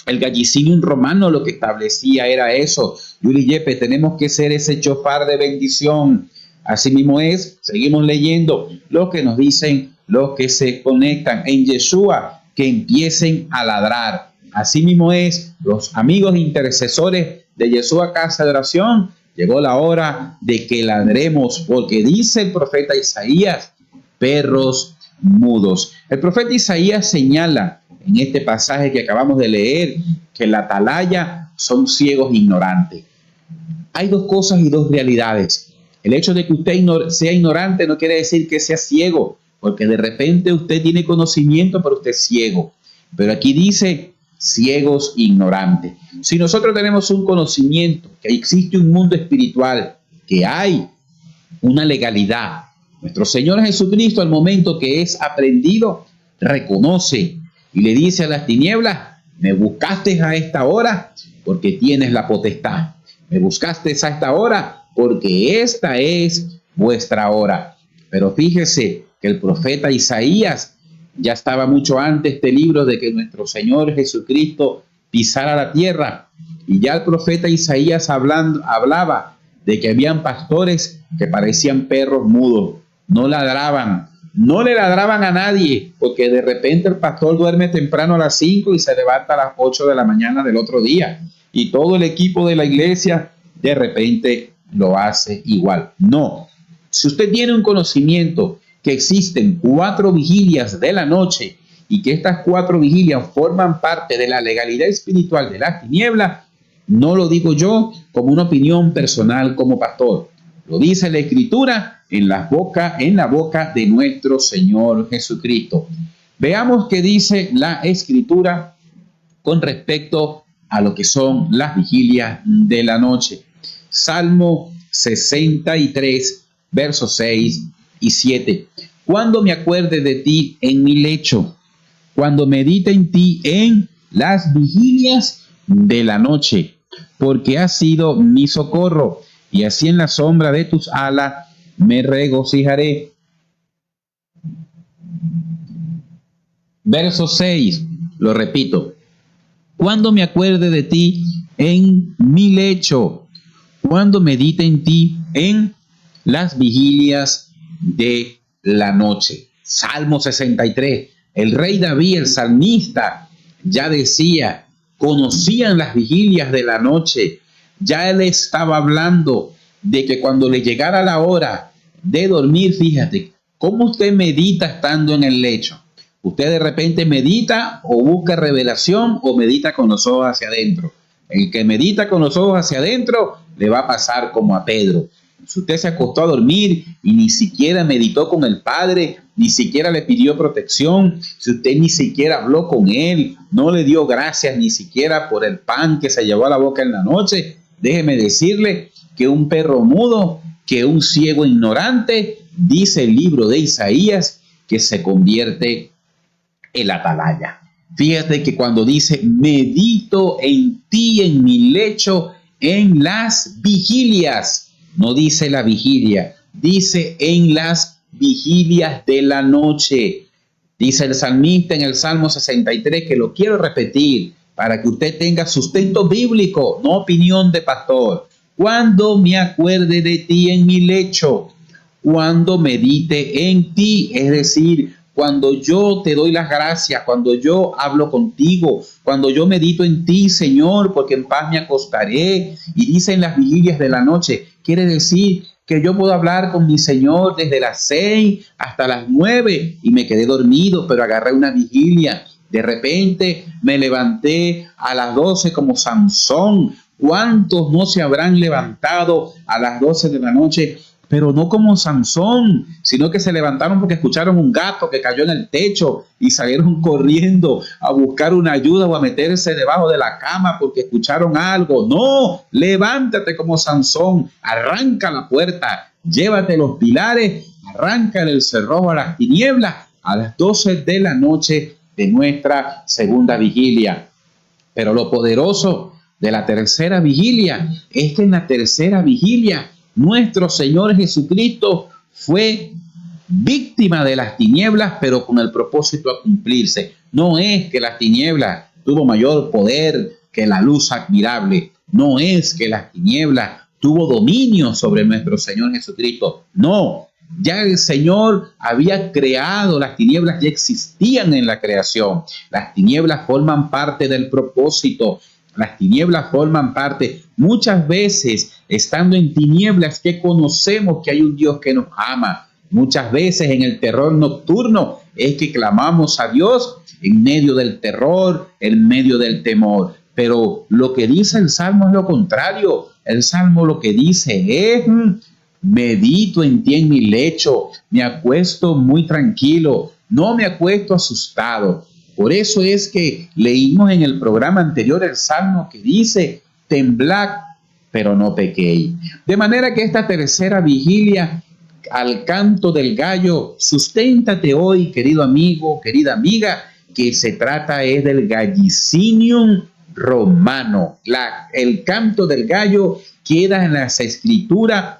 El Gallicinium romano lo que establecía era eso. Yuli Yepe, tenemos que ser ese chofar de bendición. Así mismo es, seguimos leyendo lo que nos dicen los que se conectan en Yeshua, que empiecen a ladrar. Así mismo es, los amigos intercesores de Yeshua Casa de Oración, llegó la hora de que ladremos, porque dice el profeta Isaías, perros mudos. El profeta Isaías señala en este pasaje que acabamos de leer que la atalaya son ciegos ignorantes. Hay dos cosas y dos realidades. El hecho de que usted sea ignorante no quiere decir que sea ciego, porque de repente usted tiene conocimiento, pero usted es ciego. Pero aquí dice ciegos ignorantes. Si nosotros tenemos un conocimiento, que existe un mundo espiritual, que hay una legalidad, nuestro Señor Jesucristo al momento que es aprendido, reconoce y le dice a las tinieblas: me buscaste a esta hora porque tienes la potestad. Me buscaste a esta hora porque esta es vuestra hora. Pero fíjese que el profeta Isaías ya estaba mucho antes de este libro de que nuestro Señor Jesucristo pisara la tierra. Y ya el profeta Isaías hablaba de que habían pastores que parecían perros mudos, no ladraban, no le ladraban a nadie, porque de repente el pastor duerme temprano a las 5 y se levanta a las 8 de la mañana del otro día. Y todo el equipo de la iglesia de repente lo hace igual. No, si usted tiene un conocimiento que existen 4 vigilias de la noche y que estas 4 vigilias forman parte de la legalidad espiritual de las tinieblas, no lo digo yo como una opinión personal como pastor. Lo dice la Escritura en la boca de nuestro Señor Jesucristo. Veamos qué dice la Escritura con respecto a lo que son las vigilias de la noche. Salmo 63, versos 6 y 7. Cuando me acuerde de ti en mi lecho, cuando medite en ti en las vigilias de la noche, porque has sido mi socorro, y así en la sombra de tus alas me regocijaré. Verso 6, lo repito. Cuando me acuerde de ti en mi lecho, cuando medite en ti en las vigilias de la noche. Salmo 63. El rey David, el salmista, ya decía, conocían las vigilias de la noche. Ya él estaba hablando de que cuando le llegara la hora de dormir, fíjate, ¿cómo usted medita estando en el lecho? Usted de repente medita o busca revelación o medita con los ojos hacia adentro. El que medita con los ojos hacia adentro le va a pasar como a Pedro. Si usted se acostó a dormir y ni siquiera meditó con el Padre, ni siquiera le pidió protección, si usted ni siquiera habló con Él, no le dio gracias ni siquiera por el pan que se llevó a la boca en la noche, déjeme decirle que un perro mudo, que un ciego ignorante, dice el libro de Isaías, que se convierte en la atalaya. Fíjate que cuando dice, medito en ti en mi lecho, en las vigilias, no dice la vigilia, dice en las vigilias de la noche. Dice el salmista en el Salmo 63, que lo quiero repetir para que usted tenga sustento bíblico, no opinión de pastor. Cuando me acuerde de ti en mi lecho, cuando medite en ti, es decir, cuando yo te doy las gracias, cuando yo hablo contigo, cuando yo medito en ti, Señor, porque en paz me acostaré. Y dice en las vigilias de la noche, quiere decir que yo puedo hablar con mi Señor desde las 6 hasta las 9 y me quedé dormido, pero agarré una vigilia. De repente me levanté a las 12 como Sansón. ¿Cuántos no se habrán levantado a las 12 de la noche? Pero no como Sansón, sino que se levantaron porque escucharon un gato que cayó en el techo y salieron corriendo a buscar una ayuda o a meterse debajo de la cama porque escucharon algo. No, levántate como Sansón, arranca la puerta, llévate los pilares, arranca el cerrojo a las tinieblas a las 12 de la noche de nuestra segunda vigilia. Pero lo poderoso de la tercera vigilia es que en la tercera vigilia nuestro Señor Jesucristo fue víctima de las tinieblas, pero con el propósito a cumplirse. No es que las tinieblas tuvo mayor poder que la luz admirable. No es que las tinieblas tuvo dominio sobre nuestro Señor Jesucristo. No, ya el Señor había creado, las tinieblas ya existían en la creación. Las tinieblas forman parte del propósito. Las tinieblas forman parte. Muchas veces, estando en tinieblas, que conocemos que hay un Dios que nos ama. Muchas veces en el terror nocturno es que clamamos a Dios en medio del terror, en medio del temor. Pero lo que dice el Salmo es lo contrario. El Salmo lo que dice es, medito en ti en mi lecho, me acuesto muy tranquilo, no me acuesto asustado. Por eso es que leímos en el programa anterior el Salmo que dice, temblad, pero no pequéis. De manera que esta tercera vigilia, al canto del gallo, susténtate hoy, querido amigo, querida amiga, que se trata es del gallicinium romano. El canto del gallo queda en las escrituras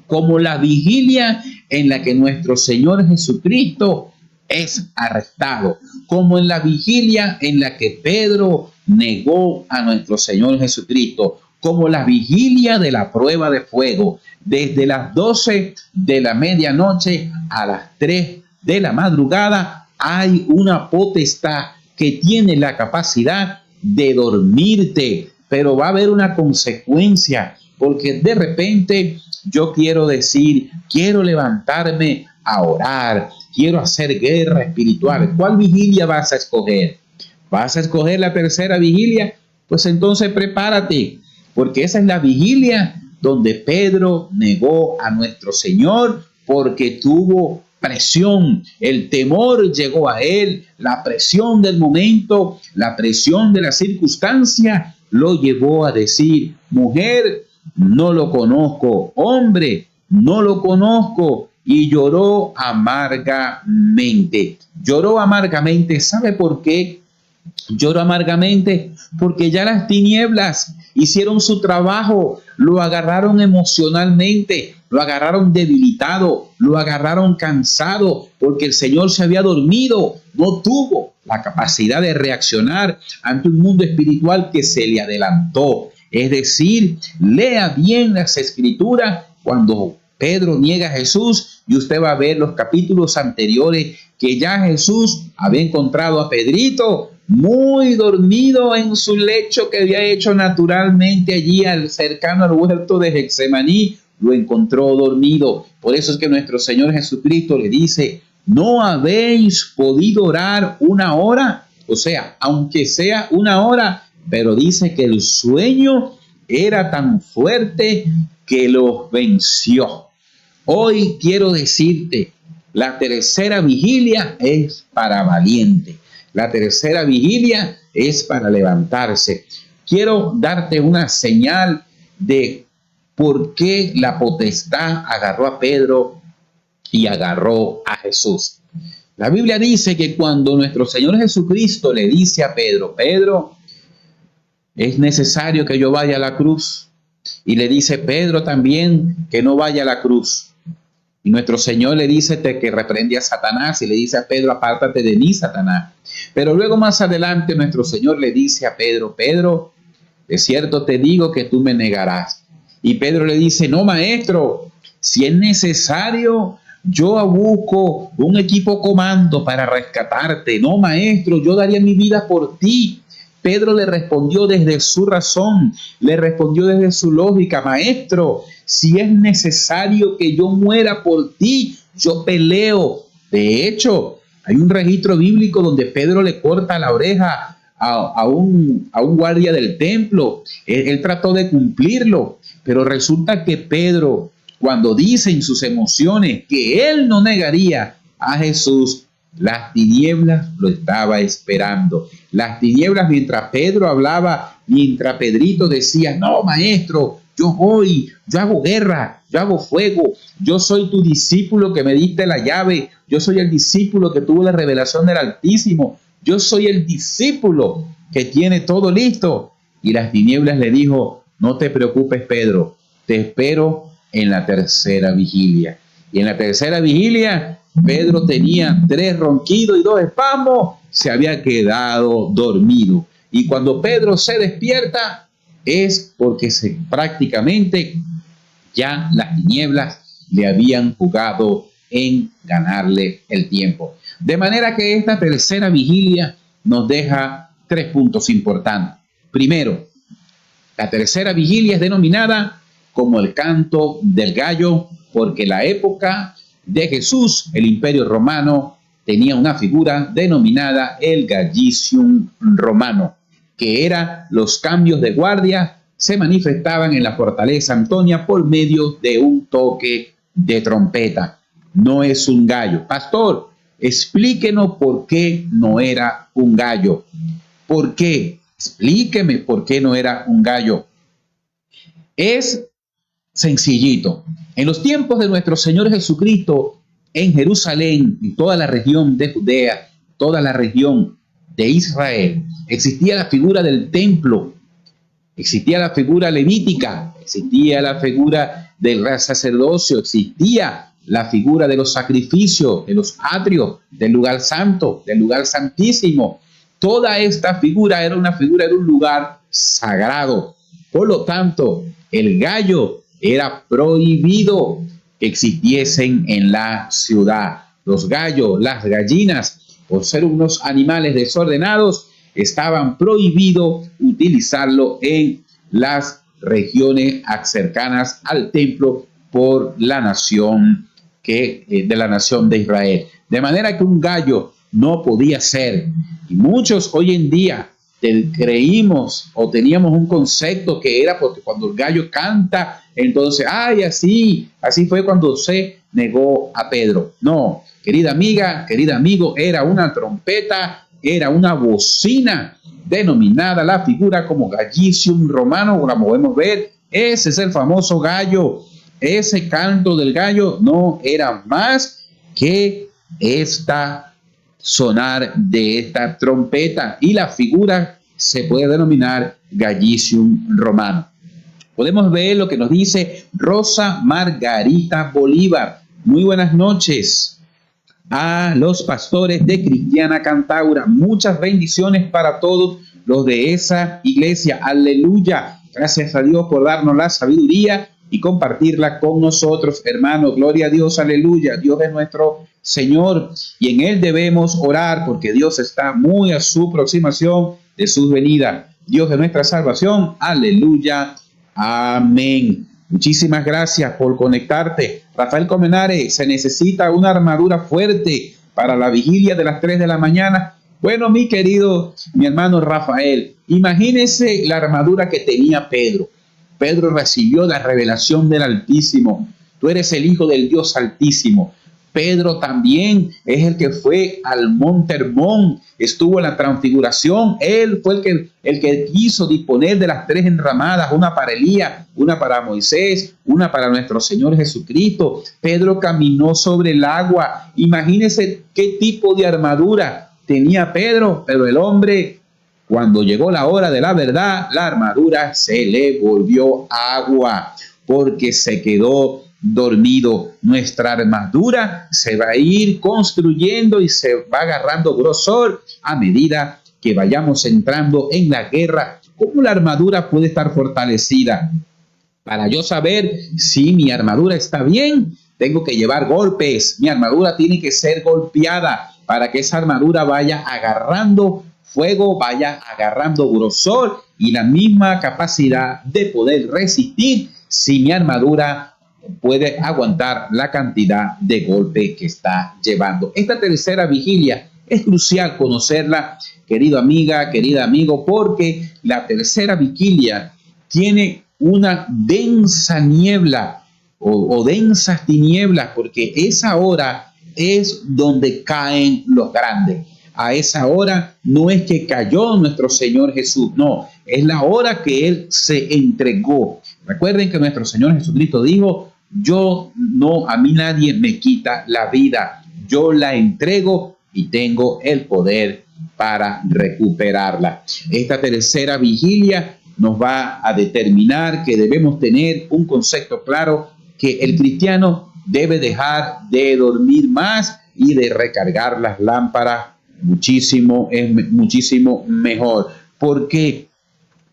como la vigilia en la que nuestro Señor Jesucristo es arrestado, como en la vigilia en la que Pedro negó a nuestro Señor Jesucristo, como la vigilia de la prueba de fuego, desde las 12 de la medianoche a las 3 de la madrugada, hay una potestad que tiene la capacidad de dormirte, pero va a haber una consecuencia, porque de repente yo quiero decir, quiero levantarme a orar, quiero hacer guerra espiritual. ¿Cuál vigilia vas a escoger? ¿Vas a escoger la tercera vigilia? Pues entonces prepárate, porque esa es la vigilia donde Pedro negó a nuestro Señor porque tuvo presión, el temor llegó a él, la presión del momento, la presión de la circunstancia lo llevó a decir, mujer, no lo conozco, hombre, no lo conozco, y lloró amargamente. Lloró amargamente, ¿sabe por qué? Lloró amargamente porque ya las tinieblas hicieron su trabajo, lo agarraron emocionalmente, lo agarraron debilitado, lo agarraron cansado, porque el Señor se había dormido, no tuvo la capacidad de reaccionar ante un mundo espiritual que se le adelantó. Es decir, lea bien las Escrituras cuando Pedro niega a Jesús y usted va a ver los capítulos anteriores que ya Jesús había encontrado a Pedrito muy dormido en su lecho que había hecho naturalmente allí cercano al huerto de Getsemaní, lo encontró dormido. Por eso es que nuestro Señor Jesucristo le dice, ¿no habéis podido orar una hora? O sea, aunque sea una hora, pero dice que el sueño era tan fuerte que los venció. Hoy quiero decirte, la tercera vigilia es para valiente. La tercera vigilia es para levantarse. Quiero darte una señal de por qué la potestad agarró a Pedro y agarró a Jesús. La Biblia dice que cuando nuestro Señor Jesucristo le dice a Pedro, Pedro, es necesario que yo vaya a la cruz. Y le dice Pedro también que no vaya a la cruz. Y nuestro Señor le dice que reprende a Satanás y le dice a Pedro, apártate de mí, Satanás. Pero luego más adelante nuestro Señor le dice a Pedro, Pedro, de cierto te digo que tú me negarás. Y Pedro le dice, no, maestro, si es necesario, yo busco un equipo comando para rescatarte. No, maestro, yo daría mi vida por ti. Pedro le respondió desde su razón, le respondió desde su lógica, maestro, si es necesario que yo muera por ti, yo peleo. De hecho, hay un registro bíblico donde Pedro le corta la oreja a un guardia del templo. Él trató de cumplirlo, pero resulta que Pedro, cuando dice en sus emociones que él no negaría a Jesús, las tinieblas lo estaba esperando. Las tinieblas, mientras Pedro hablaba, mientras Pedrito decía, no, maestro, yo voy, yo hago guerra, yo hago fuego, yo soy tu discípulo que me diste la llave, yo soy el discípulo que tuvo la revelación del Altísimo, yo soy el discípulo que tiene todo listo. Y las tinieblas le dijo, no te preocupes, Pedro, te espero en la tercera vigilia. Y en la tercera vigilia, Pedro tenía 3 ronquidos y 2 espasmos, se había quedado dormido. Y cuando Pedro se despierta, es porque prácticamente ya las tinieblas le habían jugado en ganarle el tiempo. De manera que esta tercera vigilia nos deja 3 puntos importantes. Primero, la tercera vigilia es denominada como el canto del gallo, porque la época de Jesús, el Imperio Romano, tenía una figura denominada el Gallicium Romano, que era los cambios de guardia, se manifestaban en la fortaleza Antonia por medio de un toque de trompeta. No es un gallo. Pastor, explíquenos por qué no era un gallo. ¿Por qué? Explíqueme por qué no era un gallo. Es sencillito. En los tiempos de nuestro Señor Jesucristo, en Jerusalén, en toda la región de Judea, toda la región de Israel, existía la figura del templo, existía la figura levítica, existía la figura del sacerdocio, existía la figura de los sacrificios, de los atrios, del lugar santo, del lugar santísimo. Toda esta figura era un lugar sagrado. Por lo tanto, el gallo era prohibido que existiesen en la ciudad. Los gallos, las gallinas, por ser unos animales desordenados, estaban prohibidos utilizarlo en las regiones cercanas al templo por la nación de la nación de Israel. De manera que un gallo no podía ser. Y muchos hoy en día creímos o teníamos un concepto que era porque cuando el gallo canta, entonces, así fue cuando se negó a Pedro. No, querida amiga, querido amigo, era una trompeta, era una bocina denominada la figura como Gallicium Romano, como podemos ver. Ese es el famoso gallo. Ese canto del gallo no era más que sonar de esta trompeta, y la figura se puede denominar Gallicium Romano. Podemos ver lo que nos dice Rosa Margarita Bolívar. Muy buenas noches a los pastores de Cristiana Cantaura. Muchas bendiciones para todos los de esa iglesia. Aleluya. Gracias a Dios por darnos la sabiduría y compartirla con nosotros, hermanos. Gloria a Dios, aleluya. Dios es nuestro Señor y en Él debemos orar porque Dios está muy a su aproximación de su venida. Dios es nuestra salvación, aleluya, amén. Muchísimas gracias por conectarte. Rafael Comenares, se necesita una armadura fuerte para la vigilia de las 3 de la mañana. Bueno, mi hermano Rafael, imagínese la armadura que tenía Pedro. Pedro recibió la revelación del Altísimo. Tú eres el Hijo del Dios Altísimo. Pedro también es el que fue al Monte Hermón, estuvo en la transfiguración. Él fue el que quiso disponer de las 3 enramadas, una para Elías, una para Moisés, una para nuestro Señor Jesucristo. Pedro caminó sobre el agua. Imagínense qué tipo de armadura tenía Pedro, pero el hombre, cuando llegó la hora de la verdad, la armadura se le volvió agua porque se quedó dormido. Nuestra armadura se va a ir construyendo y se va agarrando grosor a medida que vayamos entrando en la guerra. ¿Cómo la armadura puede estar fortalecida? Para yo saber si mi armadura está bien, tengo que llevar golpes. Mi armadura tiene que ser golpeada para que esa armadura vaya agarrando fuego, vaya agarrando grosor y la misma capacidad de poder resistir si mi armadura puede aguantar la cantidad de golpe que está llevando. Esta tercera vigilia es crucial conocerla, querida amiga, querido amigo, porque la tercera vigilia tiene una densa niebla o densas tinieblas, porque esa hora es donde caen los grandes. A esa hora no es que cayó nuestro Señor Jesús, no, es la hora que Él se entregó. Recuerden que nuestro Señor Jesucristo dijo: a mí nadie me quita la vida, yo la entrego y tengo el poder para recuperarla. Esta tercera vigilia nos va a determinar que debemos tener un concepto claro, que el cristiano debe dejar de dormir más y de recargar las lámparas muchísimo mejor. ¿Por qué?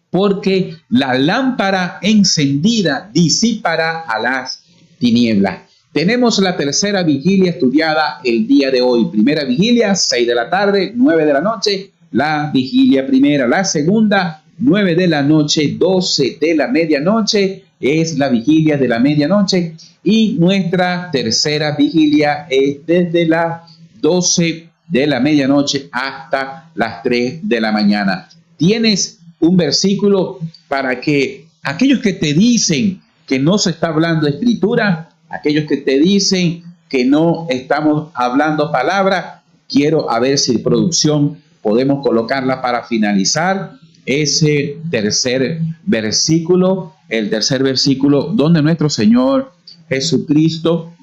Porque la lámpara encendida disipará a las tinieblas. Tenemos la tercera vigilia estudiada el día de hoy. Primera vigilia, 6 de la tarde, 9 de la noche. La vigilia primera. La segunda, 9 de la noche, 12 de la medianoche. Es la vigilia de la medianoche. Y nuestra tercera vigilia es desde las 12 de la medianoche hasta las 3 de la mañana. Tienes un versículo para que aquellos que te dicen que no se está hablando de escritura, aquellos que te dicen que no estamos hablando palabra, quiero a ver si producción podemos colocarla para finalizar ese tercer versículo, el tercer versículo donde nuestro Señor Jesucristo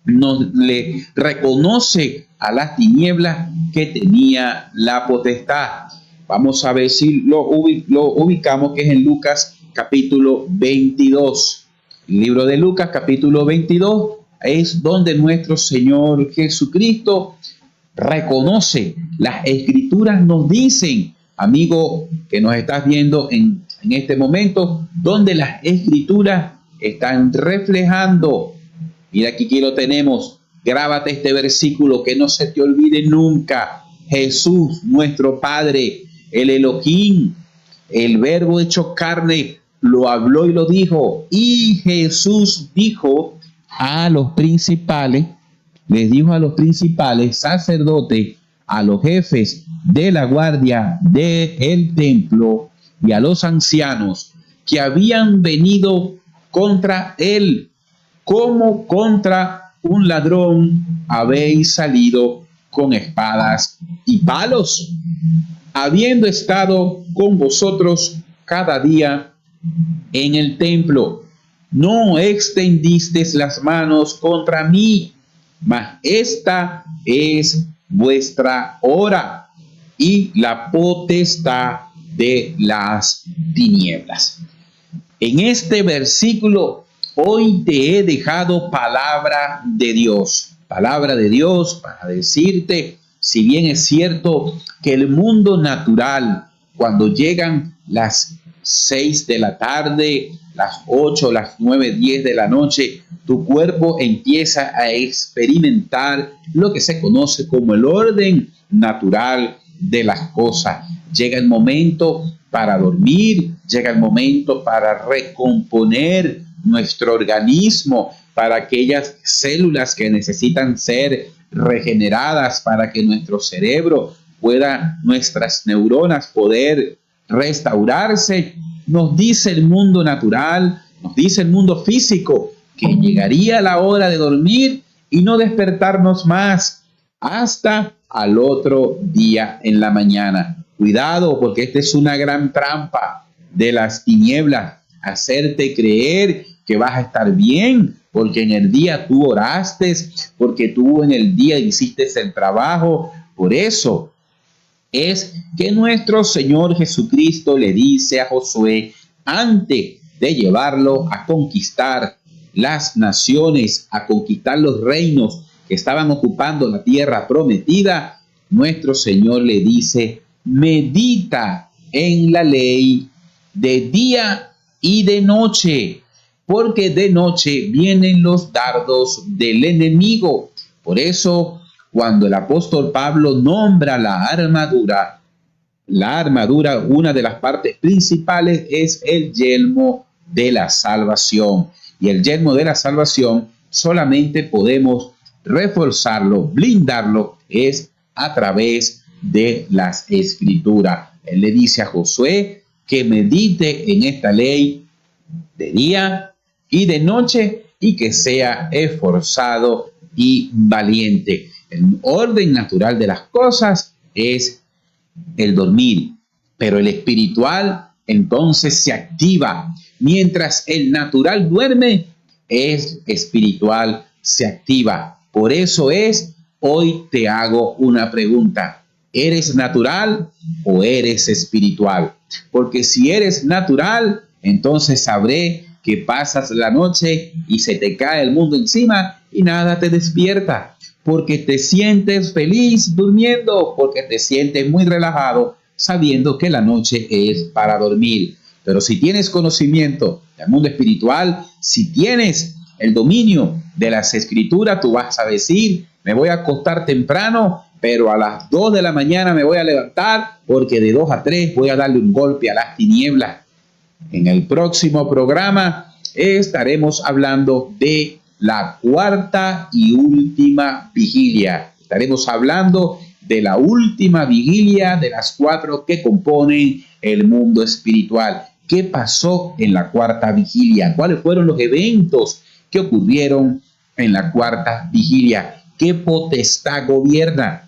le reconoce a las tinieblas que tenía la potestad. Vamos a ver si lo ubicamos, que es en Lucas capítulo 22. El libro de Lucas capítulo 22, es donde nuestro Señor Jesucristo reconoce. Las Escrituras nos dicen, amigo que nos estás viendo en este momento, donde las Escrituras están reflejando. Mira, aquí lo tenemos. Grábate este versículo, que no se te olvide nunca. Jesús, nuestro Padre, el Elohim, el Verbo hecho carne, lo habló y lo dijo. Y Jesús dijo a los principales, les dijo a los principales sacerdotes, a los jefes de la guardia del templo y a los ancianos que habían venido contra él, como contra un ladrón habéis salido con espadas y palos, habiendo estado con vosotros cada día en el templo. No extendisteis las manos contra mí, mas esta es vuestra hora y la potestad de las tinieblas. En este versículo, hoy te he dejado palabra de Dios para decirte, si bien es cierto que el mundo natural, cuando llegan las 6 de la tarde, las 8, las 9, 10 de la noche, tu cuerpo empieza a experimentar lo que se conoce como el orden natural de las cosas. Llega el momento para dormir, llega el momento para recomponer nuestro organismo, para aquellas células que necesitan ser regeneradas, para que nuestro cerebro pueda, nuestras neuronas poder restaurarse. Nos dice el mundo natural, nos dice el mundo físico, que llegaría la hora de dormir y no despertarnos más hasta al otro día en la mañana. Cuidado, porque esta es una gran trampa de las tinieblas, hacerte creer que vas a estar bien, porque en el día tú oraste, porque tú en el día hiciste el trabajo. Por eso es que nuestro Señor Jesucristo le dice a Josué, antes de llevarlo a conquistar las naciones, a conquistar los reinos que estaban ocupando la tierra prometida, nuestro Señor le dice, medita en la ley de día y de noche, porque de noche vienen los dardos del enemigo. Por eso, cuando el apóstol Pablo nombra la armadura, una de las partes principales es el yelmo de la salvación. Y el yelmo de la salvación solamente podemos reforzarlo, blindarlo, es a través de las Escrituras. Él le dice a Josué que medite en esta ley de día y de noche y que sea esforzado y valiente. El orden natural de las cosas es el dormir, pero el espiritual entonces se activa. Mientras el natural duerme, el espiritual se activa. Por eso hoy te hago una pregunta. ¿Eres natural o eres espiritual? Porque si eres natural, entonces sabré que pasas la noche y se te cae el mundo encima y nada te despierta, porque te sientes feliz durmiendo, porque te sientes muy relajado sabiendo que la noche es para dormir. Pero si tienes conocimiento del mundo espiritual, si tienes el dominio de las Escrituras, tú vas a decir, me voy a acostar temprano, pero a las 2 de la mañana me voy a levantar, porque de 2 a 3 voy a darle un golpe a las tinieblas. En el próximo programa estaremos hablando de la cuarta y última vigilia. Estaremos hablando de la última vigilia de las 4 que componen el mundo espiritual. ¿Qué pasó en la cuarta vigilia? ¿Cuáles fueron los eventos que ocurrieron en la cuarta vigilia? ¿Qué potestad gobierna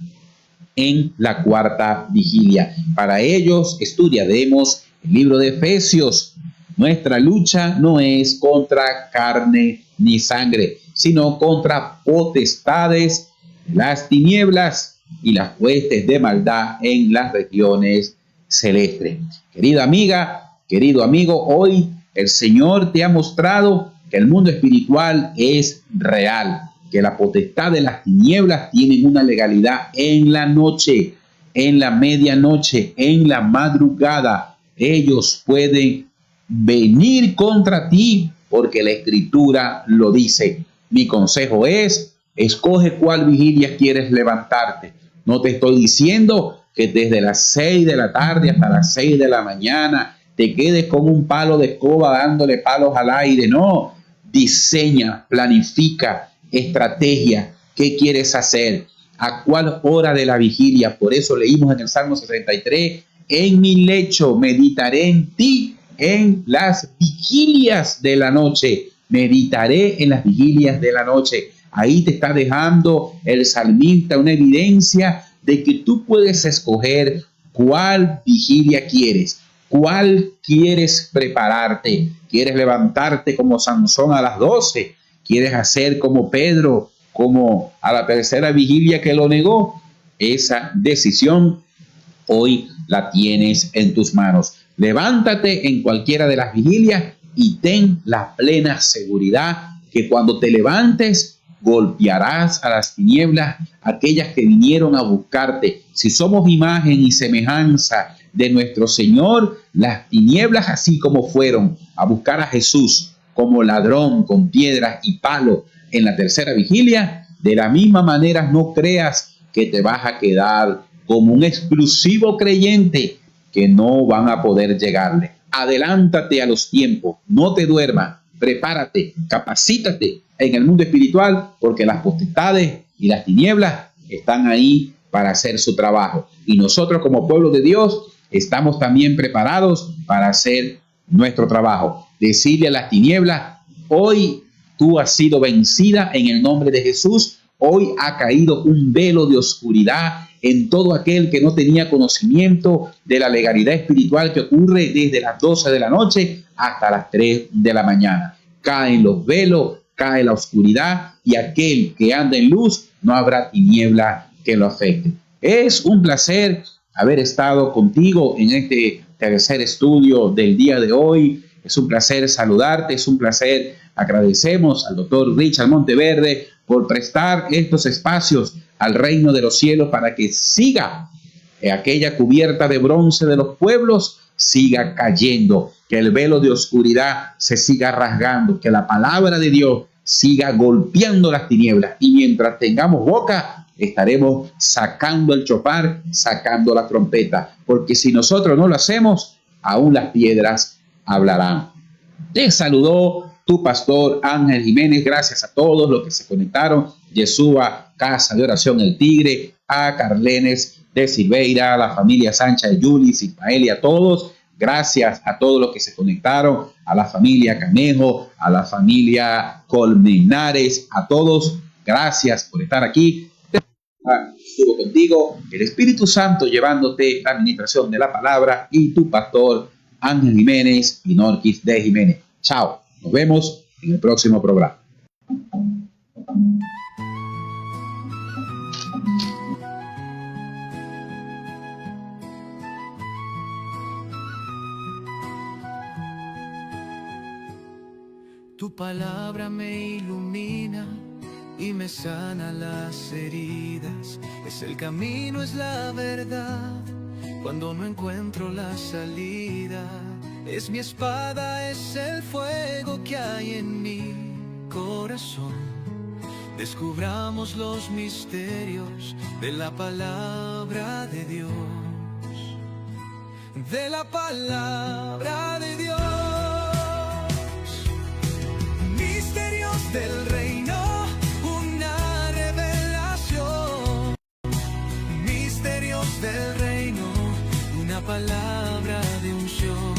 en la cuarta vigilia? Para ellos estudiaremos el libro de Efesios. Nuestra lucha no es contra carne ni sangre, sino contra potestades, las tinieblas y las huestes de maldad en las regiones celestes. Querida amiga, querido amigo, hoy el Señor te ha mostrado que el mundo espiritual es real, que la potestad de las tinieblas tiene una legalidad en la noche, en la medianoche, en la madrugada. Ellos pueden venir contra ti porque la Escritura lo dice. Mi consejo es, escoge cuál vigilia quieres levantarte. No te estoy diciendo que desde las 6 de la tarde hasta las 6 de la mañana te quedes con un palo de escoba dándole palos al aire. No, diseña, planifica, estrategia. ¿Qué quieres hacer? ¿A cuál hora de la vigilia? Por eso leímos en el Salmo 63, en mi lecho meditaré en ti en las vigilias de la noche. Meditaré en las vigilias de la noche. Ahí te está dejando el salmista una evidencia de que tú puedes escoger cuál vigilia quieres, cuál quieres prepararte. ¿Quieres levantarte como Sansón a las 12? ¿Quieres hacer como Pedro, como a la tercera vigilia que lo negó? Esa decisión hoy la tienes en tus manos. Levántate en cualquiera de las vigilias y ten la plena seguridad que cuando te levantes golpearás a las tinieblas, aquellas que vinieron a buscarte. Si somos imagen y semejanza de nuestro Señor, las tinieblas, así como fueron a buscar a Jesús como ladrón con piedras y palos en la tercera vigilia, de la misma manera no creas que te vas a quedar como un exclusivo creyente que no van a poder llegarle. Adelántate a los tiempos, no te duermas, prepárate, capacítate en el mundo espiritual, porque las potestades y las tinieblas están ahí para hacer su trabajo. Y nosotros como pueblo de Dios estamos también preparados para hacer nuestro trabajo. Decirle a las tinieblas, hoy tú has sido vencida en el nombre de Jesús. Hoy ha caído un velo de oscuridad en todo aquel que no tenía conocimiento de la legalidad espiritual que ocurre desde las 12 de la noche hasta las 3 de la mañana. Caen los velos, cae la oscuridad y aquel que anda en luz no habrá tiniebla que lo afecte. Es un placer haber estado contigo en este tercer estudio del día de hoy. Es un placer saludarte, es un placer. Agradecemos al doctor Richard Monteverde por prestar estos espacios al reino de los cielos para que siga aquella cubierta de bronce de los pueblos, siga cayendo, que el velo de oscuridad se siga rasgando, que la palabra de Dios siga golpeando las tinieblas. Y mientras tengamos boca, estaremos sacando el chofar, sacando la trompeta, porque si nosotros no lo hacemos, aún las piedras hablarán. Te saludó tu pastor Ángel Jiménez. Gracias a todos los que se conectaron. Yeshua, Casa de Oración El Tigre, a Carlenes de Silveira, a la familia Sánchez de Yulis, Ismael y a todos. Gracias a todos los que se conectaron, a la familia Canejo, a la familia Colmenares, a todos. Gracias por estar aquí. Estuvo contigo el Espíritu Santo llevándote la administración de la palabra y tu pastor Ángel Jiménez y Norquis de Jiménez. Chao. Nos vemos en el próximo programa. Tu palabra me ilumina y me sana las heridas. Es el camino, es la verdad. Cuando no encuentro la salida, es mi espada, es el fuego que hay en mi corazón. Descubramos los misterios de la palabra de Dios. De la palabra de Dios. Misterios del reino, una revelación. Misterios del reino, una palabra de unción.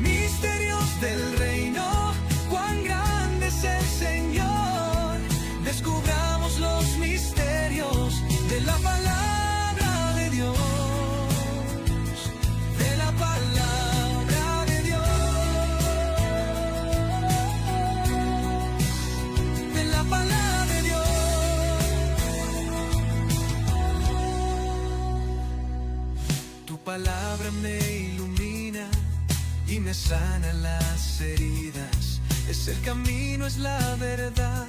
Misterios del reino, cuán grande es el Señor. Descubramos los misterios de la palabra de Dios. De la palabra de Dios. De la palabra de Dios. Tu palabra me ilumina y me sana las heridas. Es el camino, es la verdad.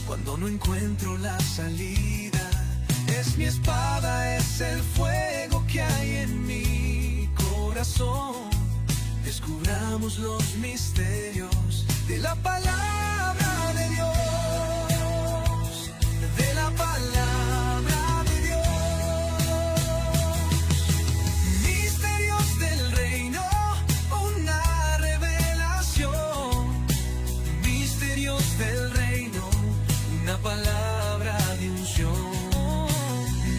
Cuando no encuentro la salida, es mi espada, es el fuego que hay en mi corazón. Descubramos los misterios de la palabra de Dios, de la palabra de Dios. Misterios del reino, una revelación. Misterios del reino, una palabra de unción.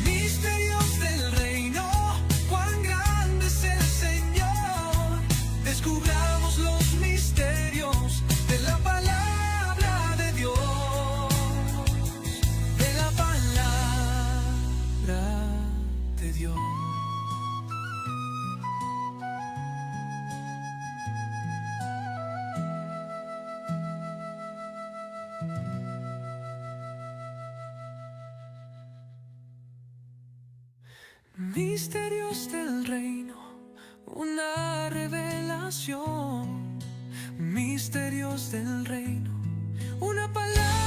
Misterios del reino, cuán grande es el Señor. Descubramos los misterios de la palabra de Dios, de la palabra de Dios. Misterios del reino, una revelación. Misterios del reino, una palabra.